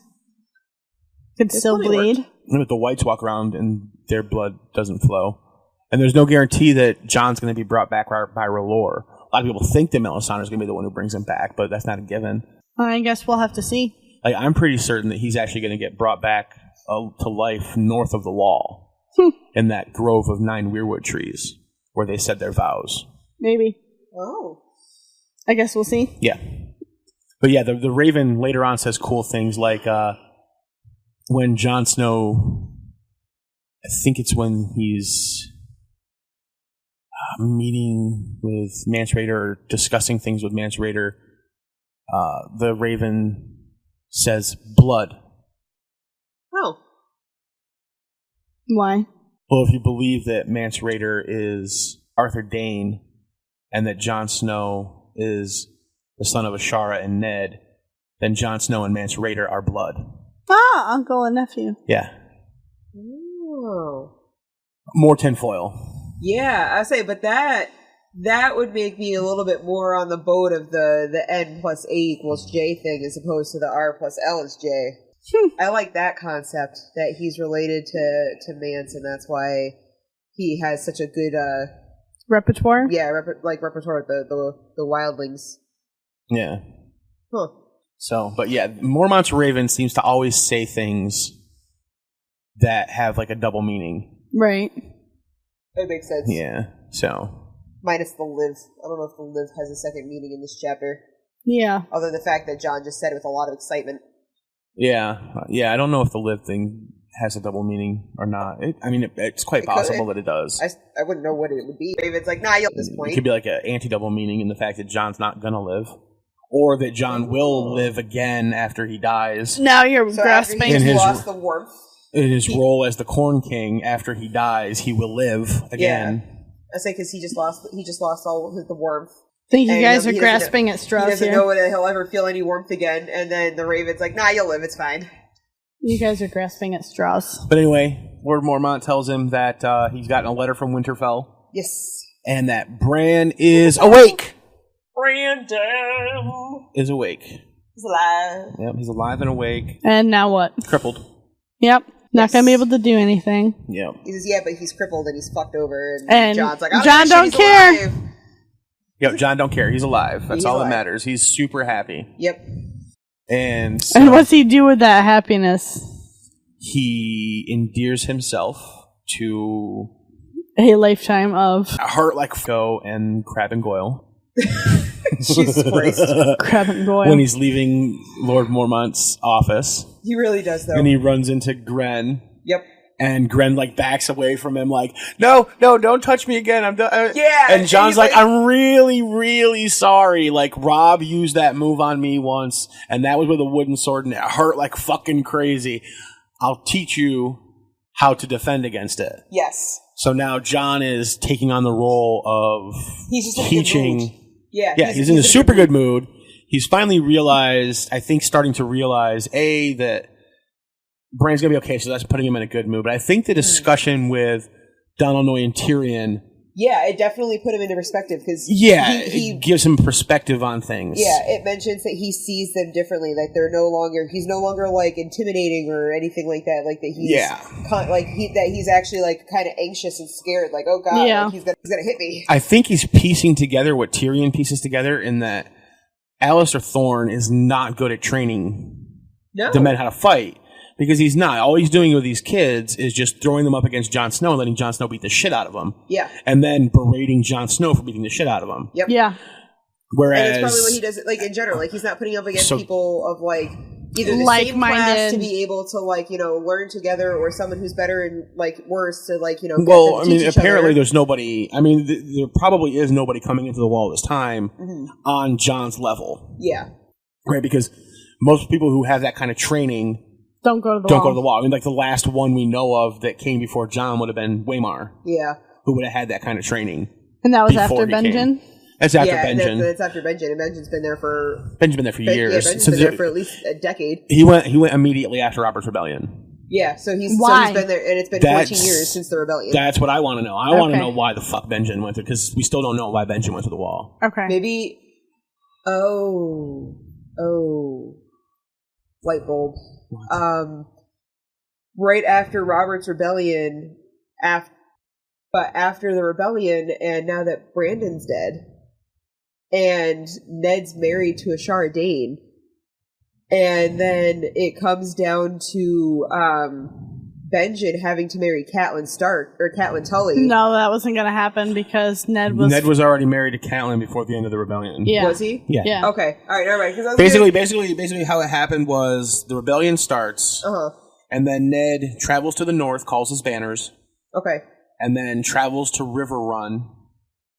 could still bleed. But the whites walk around and their blood doesn't flow. And there's no guarantee that Jon's going to be brought back by R'hllor. A lot of people think that Melisandre's going to be the one who brings him back, but that's not a given. I guess we'll have to see. Like, I'm pretty certain that he's actually going to get brought back to life north of the wall in that grove of 9 weirwood trees where they said their vows. Maybe. Oh. I guess we'll see. Yeah. But yeah, the Raven later on says cool things like when Jon Snow, I think it's when he's meeting with Mance Rayder or discussing things with Mance Rayder, the Raven says blood. Oh. Why? Well, if you believe that Mance Rayder is Arthur Dayne and that Jon Snow is the son of Ashara and Ned, then Jon Snow and Mance Rayder are blood. Ah, uncle and nephew. Yeah. Oh. More tinfoil. Yeah, I say, but that would make me a little bit more on the boat of the N plus A equals J thing as opposed to the R plus L is J. I like that concept, that he's related to Mance, and that's why he has such a good repertoire. Yeah, repertoire with the wildlings. Yeah. Huh. So, but yeah, Mormont's Raven seems to always say things that have like a double meaning. Right. That makes sense. Yeah. So. Minus the live. I don't know if the live has a second meaning in this chapter. Yeah. Other than the fact that John just said it with a lot of excitement. Yeah. Yeah, I don't know if the live thing has a double meaning or not. It's quite possible that it does. I wouldn't know what it would be. Maybe it's like, nah, you'll at this point. It could be like an anti-double meaning in the fact that John's not gonna live. Or that John will live again after he dies. Now you're grasping. After he's lost the warmth. In his role as the Corn King, after he dies, he will live again. Yeah. I say because he just lost all of the warmth. I think you guys are grasping at straws here. He doesn't know whether he'll ever feel any warmth again, and then the Raven's like, nah, you'll live, it's fine. You guys are grasping at straws. But anyway, Lord Mormont tells him that he's gotten a letter from Winterfell. Yes. And that Bran is awake! Brandon is awake. He's alive. Yep, he's alive and awake. And now what? Crippled. Yep. Not going to be able to do anything. Yep. He says, yeah, but he's crippled and he's fucked over. And John's like, John don't care. Alive. Yep, John don't care. He's alive. That's all that matters. He's super happy. Yep. And so and what's he do with that happiness? He endears himself to a lifetime of Heart Like Go and Crab and Goyle. Jesus Christ. Crab and Goyle. When he's leaving Lord Mormont's office. He really does, though. And he runs into Gren. Yep. And Gren, backs away from him, no, don't touch me again. I'm done. Yeah. And John's like, I'm really, really sorry. Rob used that move on me once, and that was with a wooden sword, and it hurt like fucking crazy. I'll teach you how to defend against it. Yes. So now John is taking on the role of teaching. Yeah. He's in a super good mood. He's finally starting to realize, that Bran's going to be okay, so that's putting him in a good mood. But I think the discussion with Donald Noy and Tyrion... Yeah, it definitely put him into perspective, because... Yeah, it gives him perspective on things. Yeah, it mentions that he sees them differently, he's no longer, intimidating or anything like that, that he's... Yeah. That he's actually, kind of anxious and scared, oh god, he's gonna hit me. I think he's piecing together what Tyrion pieces together in that Alister Thorne is not good at training the men how to fight. Because he's not. All he's doing with these kids is just throwing them up against Jon Snow and letting Jon Snow beat the shit out of them. Yeah. And then berating Jon Snow for beating the shit out of them. Yep. Yeah. Whereas... And it's probably what he does, in general. He's not putting up against people of, either the same class to be able to, learn together, or someone who's better and, worse to, Well, apparently there's nobody... there probably is nobody coming into the wall this time on Jon's level. Yeah. Right? Because most people who have that kind of training... Don't go to the wall. The last one we know of that came before John would have been Waymar. Yeah. Who would have had that kind of training. And that was after Benjen? That's after Benjen. That's after Benjen. And Benjen's been there for... Benjen's been there for years. Yeah, Benjen's been there for at least a decade. He went immediately after Robert's Rebellion. Yeah, so he's been there, and it's been 14 years since the Rebellion. That's what I want to know. I want to know why the fuck Benjen went to, because we still don't know why Benjen went to the wall. Okay. Maybe... Oh. Light bulb. Right after Robert's Rebellion, but after the Rebellion, and now that Brandon's dead, and Ned's married to a Shara Dane. And then it comes down to Benjen having to marry Catelyn Stark, or Catelyn Tully. No, that wasn't going to happen because Ned was already married to Catelyn before the end of the rebellion. Yeah. Was he? Yeah. Okay. All right. All right. Basically, how it happened was the rebellion starts, and then Ned travels to the north, calls his banners. Okay. And then travels to River Run,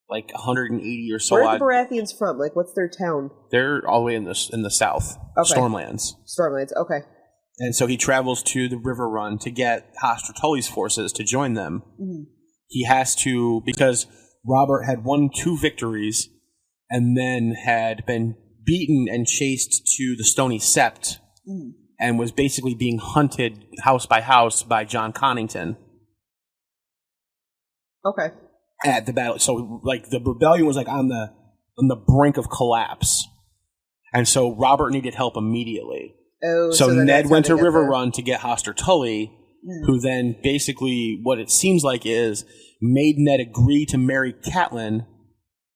like 180 or so. Where are the Baratheons from? Like, what's their town? They're all the way in the south. Okay. Stormlands. Okay. And so he travels to the River Run to get Hoster Tully's forces to join them. Mm-hmm. He has to, because Robert had won 2 victories and then had been beaten and chased to the Stony Sept and was basically being hunted house by house by Jon Connington. Okay. At the battle. So, like, the rebellion was, like, on the brink of collapse. And so Robert needed help immediately. Oh, so Ned went to River Run to get Hoster Tully, who then basically, what it seems like is, made Ned agree to marry Catelyn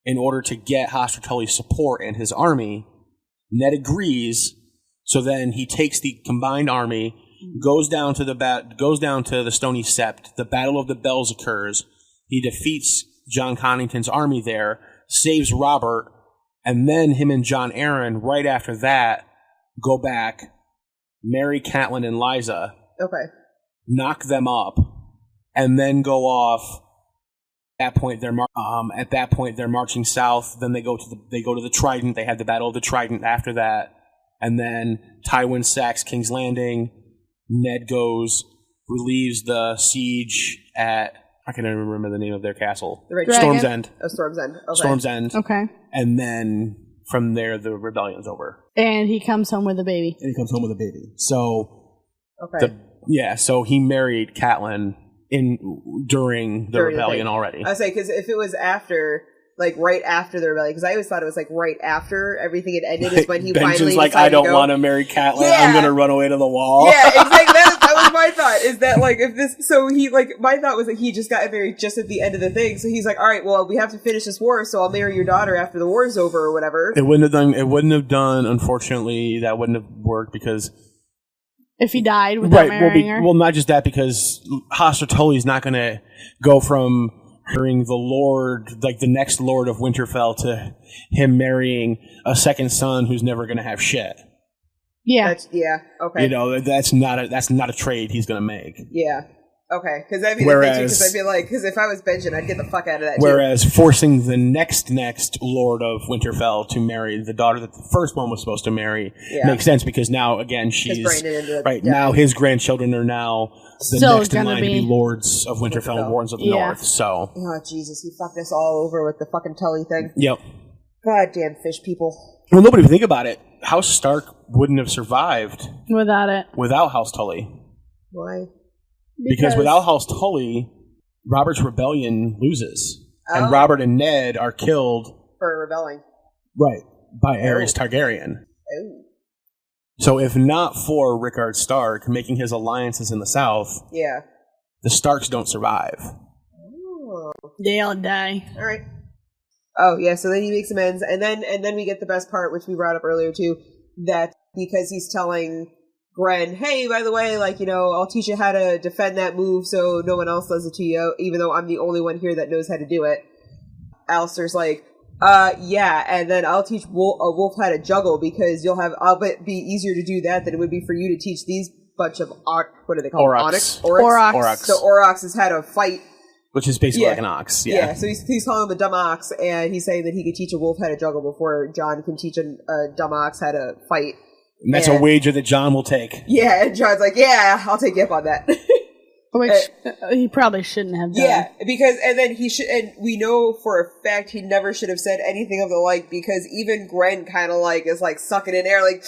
in order to get Hoster Tully's support and his army. Ned agrees, so then he takes the combined army, goes down to the Stony Sept. The Battle of the Bells occurs. He defeats Jon Connington's army there, saves Robert, and then him and Jon Arryn, right after that, go back, marry Catelyn and Lysa, knock them up, and then go off. At that point, they're marching south. Then they go to the Trident. They had the Battle of the Trident after that, and then Tywin sacks King's Landing. Ned goes, relieves the siege at, I can't even remember the name of their castle. Storm's End. Oh, Storm's End. Okay. Storm's End. Okay. And then from there, the rebellion's over. And he comes home with a baby. So, so he married Catelyn during the rebellion already. I was saying, because if it was after, like right after the rebellion, because I always thought it was like right after everything had ended is when he finally like, I don't want to marry Catelyn. Yeah. I'm going to run away to the wall. Yeah, exactly. That was my thought. Is that like if this? So he my thought was that he just got married just at the end of the thing. So he's like, all right, well, we have to finish this war, so I'll marry your daughter after the war's over or whatever. It wouldn't have done. Unfortunately, that wouldn't have worked because. If he died without marrying her? Well, not just that, because Hoster Tully's not going to go from marrying the Lord, like the next Lord of Winterfell, to him marrying a second son who's never going to have shit. Yeah. Okay. You know, that's not a trade he's going to make. Yeah. Okay, because I'd be I'd be like, because if I was Benjen, I'd get the fuck out of that. Whereas forcing the next Lord of Winterfell to marry the daughter that the first one was supposed to marry makes sense, because now again now his grandchildren are now the next in line to be Lords of Winterfell and Wardens of the North. So, oh Jesus, he fucked us all over with the fucking Tully thing. Yep. Goddamn fish people. Well, nobody would think about it. House Stark wouldn't have survived without House Tully. Why? Because without House Tully, Robert's rebellion loses. And Robert and Ned are killed. For rebelling. Right. By Aerys Targaryen. Oh. So if not for Rickard Stark making his alliances in the south, the Starks don't survive. Oh. They all die. All right. Oh, yeah, so then he makes amends. And then we get the best part, which we brought up earlier, too, that because he's telling Bran, hey, by the way, like, you know, I'll teach you how to defend that move so no one else does it to you, even though I'm the only one here that knows how to do it. Alister's like, yeah, and then I'll teach a wolf how to juggle, because I'll be easier to do that than it would be for you to teach these bunch of, what are they called? Aurochs. Aurochs. So Aurochs is how to fight. Which is basically like an ox. Yeah, so he's calling him a dumb ox, and he's saying that he could teach a wolf how to juggle before Jon can teach a dumb ox how to fight. And that's a wager that Jon will take. Yeah, and Jon's like, yeah, I'll take you up on that. Which he probably shouldn't have done. Yeah, because, and then and we know for a fact he never should have said anything of the like, because even Gren kind of like is like sucking in air, like.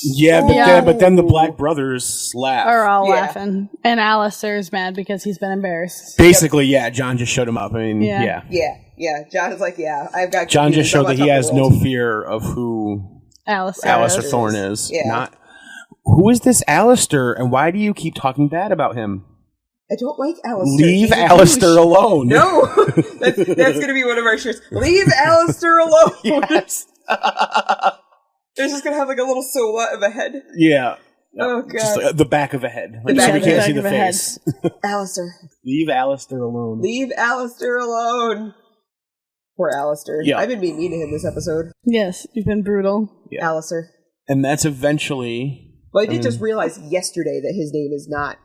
Yeah, but then the Black Brothers laugh. Are all laughing. And Alister's mad because he's been embarrassed. Basically, Jon just showed him up. I mean, Yeah, Jon is like, I've got. Jon just showed that he has no fear of who Alister Thorne is. Yeah. Who is this Alister, and why do you keep talking bad about him? I don't like Alister. Leave Alister alone. No, that's going to be one of our shirts. Leave Alister alone. Yes. They're just going to have like a little silhouette of a head. Yeah. Oh, God. Just the back of a head. Like, back so we of can't the see the back of a face. Alister. Leave Alister alone. Leave Alister alone. Poor Alister. Yeah. I've been being mean to him this episode. Yes, you've been brutal. Yeah. Alister. And that's eventually... Well, I did just realize yesterday that his name is not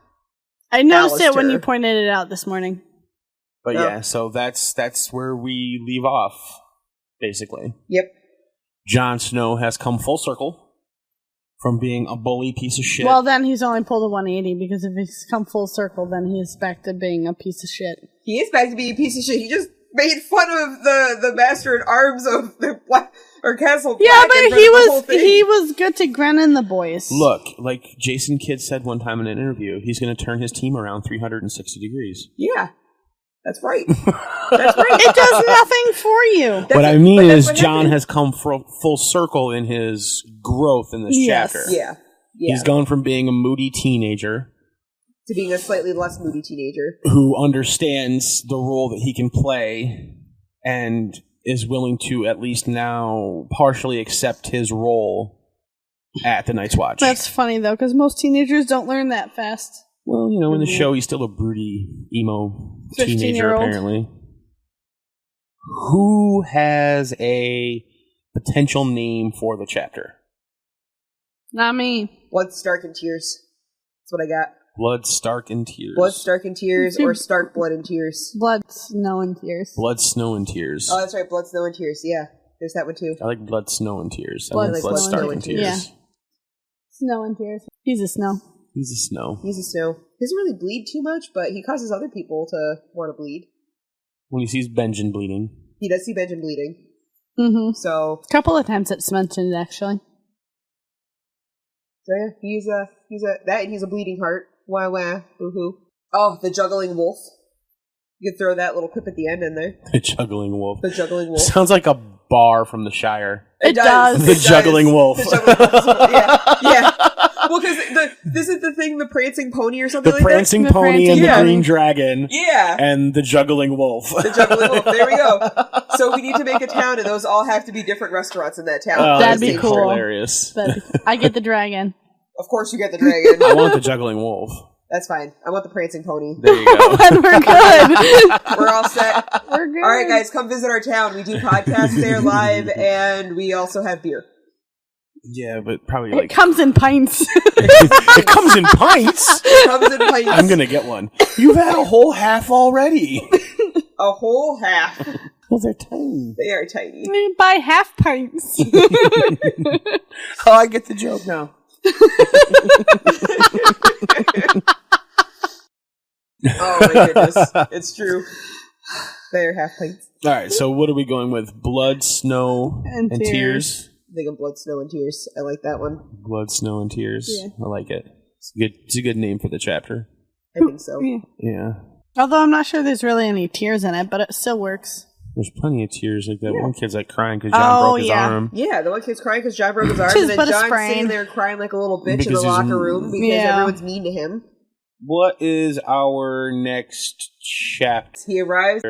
I noticed Alister. it when you pointed it out this morning. But yeah, so that's where we leave off, basically. Yep. Jon Snow has come full circle from being a bully piece of shit. Well, then he's only pulled a 180 because if he's come full circle, then he's back to being a piece of shit. He is back to being a piece of shit. He just made fun of the Maester at Arms of the Castle Black. Yeah, but he was good to Gren and the boys. Look, like Jason Kidd said one time in an interview, he's going to turn his team around 360 degrees. Yeah, that's right. That's right. It does nothing for you. What I mean is Jon has come full circle in his growth in this chapter. Yeah. He's gone from being a moody teenager to being a slightly less moody teenager who understands the role that he can play and is willing to at least now partially accept his role at the Night's Watch. That's funny, though, because most teenagers don't learn that fast. Well, you know, in the show, he's still a broody, emo teenager, apparently. Who has a potential name for the chapter? Not me. Blood, Stark, and Tears. That's what I got. Blood, Stark, and Tears. Blood, Stark, and Tears, or Stark, Blood, and Tears. Blood, Snow, and Tears. Blood, Snow, and Tears. Oh, that's right. Blood, Snow, and Tears. Yeah, there's that one too. I like Blood, Snow, and Tears. Blood, I like Blood, Stark, and Tears. Yeah. Snow and Tears. He's a snow. He's a snow. He's a snow. He doesn't really bleed too much, but he causes other people to want to bleed. When he sees Benjen bleeding. He does see Benjen bleeding. Mm-hmm. So a couple of times it's mentioned, actually. So yeah, he's a bleeding heart. Wah wah, boo hoo. Oh, the juggling wolf. You could throw that little quip at the end in there. The juggling wolf. The juggling wolf. Sounds like a bar from the Shire. It does. The juggling wolf. The juggling wolf. Yeah. Well, because this is the thing, the prancing pony or something like that. The prancing pony and the green dragon. Yeah. And the juggling wolf. The juggling wolf. There we go. So we need to make a town, and those all have to be different restaurants in that town. Oh, that'd be cool. Hilarious. I get the dragon. Of course you get the dragon. I want the juggling wolf. That's fine. I want the prancing pony. There you go. And we're good. We're all set. We're good. All right, guys, come visit our town. We do podcasts there live, and we also have beer. Yeah, but probably like... It comes in pints. It comes in pints? It comes in pints. I'm going to get one. You've had a whole half already. A whole half. Well, they're tiny. They are tiny. We buy half pints. Oh, I get the joke now. Oh my goodness. It's true. They're half pints. Alright, so what are we going with? Blood, Snow, and Tears? I think of Blood, Snow, and Tears. I like that one. Blood, Snow, and Tears. Yeah. I like it. It's a good name for the chapter. I think so. Yeah. Although I'm not sure there's really any tears in it, but it still works. There's plenty of tears. Like that one kid's like crying because Jon broke his arm. Yeah, the one kid's crying because Jon broke his arm, and then Jon's sitting there crying like a little bitch in the locker room because everyone's mean to him. What is our next chapter? He arrives.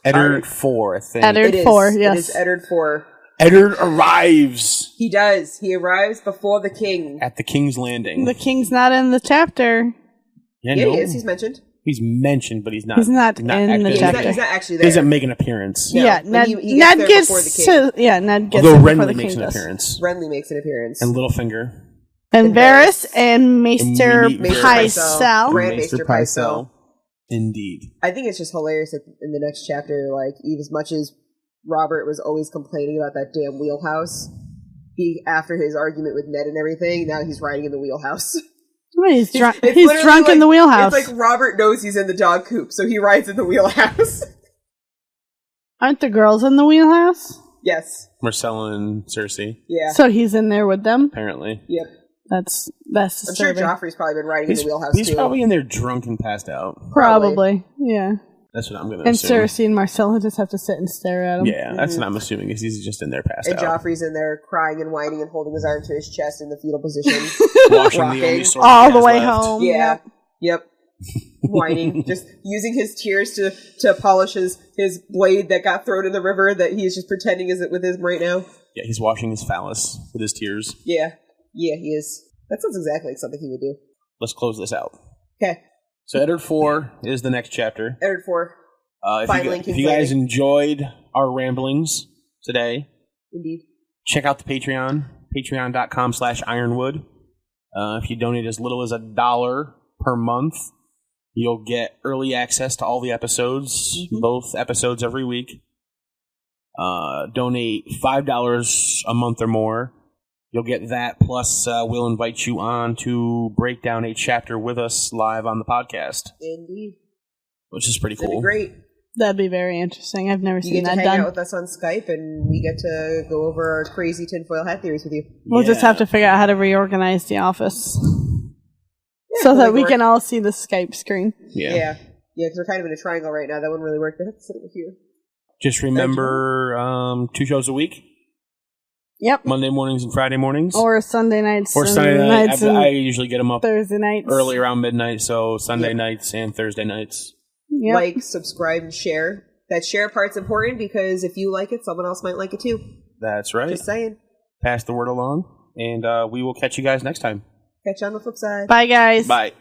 Eddard 4, I think. Eddard 4, yes. It is Eddard 4. Eddard arrives. He does. He arrives before the king. At the King's Landing. The king's not in the chapter. Yeah, he is. He's mentioned. He's mentioned, but he's not. He's not in the chapter. He's not actually there. He doesn't make an appearance. No, yeah, Ned gets before the king. Ned gets Although before the Renly makes king an does. appearance. Renly makes an appearance. And Littlefinger. And Varys and Maester Pycelle. Maester Pycelle. Indeed. I think it's just hilarious that in the next chapter, like, as much as Robert was always complaining about that damn wheelhouse, after his argument with Ned and everything, now he's riding in the wheelhouse. Well, he's drunk in the wheelhouse. It's like Robert knows he's in the dog coop, so he rides in the wheelhouse. Aren't the girls in the wheelhouse? Yes. Marcella and Cersei. Yeah. So he's in there with them? Apparently. Yep. That's I'm sure Joffrey's probably been riding in the wheelhouse too. He's probably in there drunk and passed out. Probably. Yeah. That's what I'm going to assume. And Cersei and Marcella just have to sit and stare at him. Yeah, that's what I'm assuming, is he's just in there passed out. And Joffrey's in there crying and whining and holding his arm to his chest in the fetal position. Washing the only sword all the way home. Yeah. Yep. whining, just using his tears to polish his blade that got thrown in the river that he's just pretending is it with him right now. Yeah, he's washing his phallus with his tears. Yeah, he is. That sounds exactly like something he would do. Let's close this out. Okay. So Eddard 4 is the next chapter. Eddard 4. If you guys enjoyed our ramblings today, indeed, check out the Patreon, patreon.com/Ironwood. If you donate as little as $1 per month, you'll get early access to all the episodes, both episodes every week. Donate $5 a month or more. You'll get that, plus we'll invite you on to break down a chapter with us live on the podcast. Indeed. Which is pretty cool. That'd be great. That'd be very interesting. I've never seen that done. You get to hang out with us on Skype, and we get to go over our crazy tinfoil hat theories with you. We'll just have to figure out how to reorganize the office so that we can all see the Skype screen. Yeah, because we're kind of in a triangle right now. That wouldn't really work. They have to sit with you. Just remember 2 shows a week. Yep. Monday mornings and Friday mornings. Or Sunday nights. Or Sunday nights. I usually get them up Thursday nights. Early around midnight, so Sunday nights and Thursday nights. Yep. Like, subscribe, and share. That share part's important because if you like it, someone else might like it too. That's right. Just saying. Pass the word along, and we will catch you guys next time. Catch you on the flip side. Bye, guys. Bye.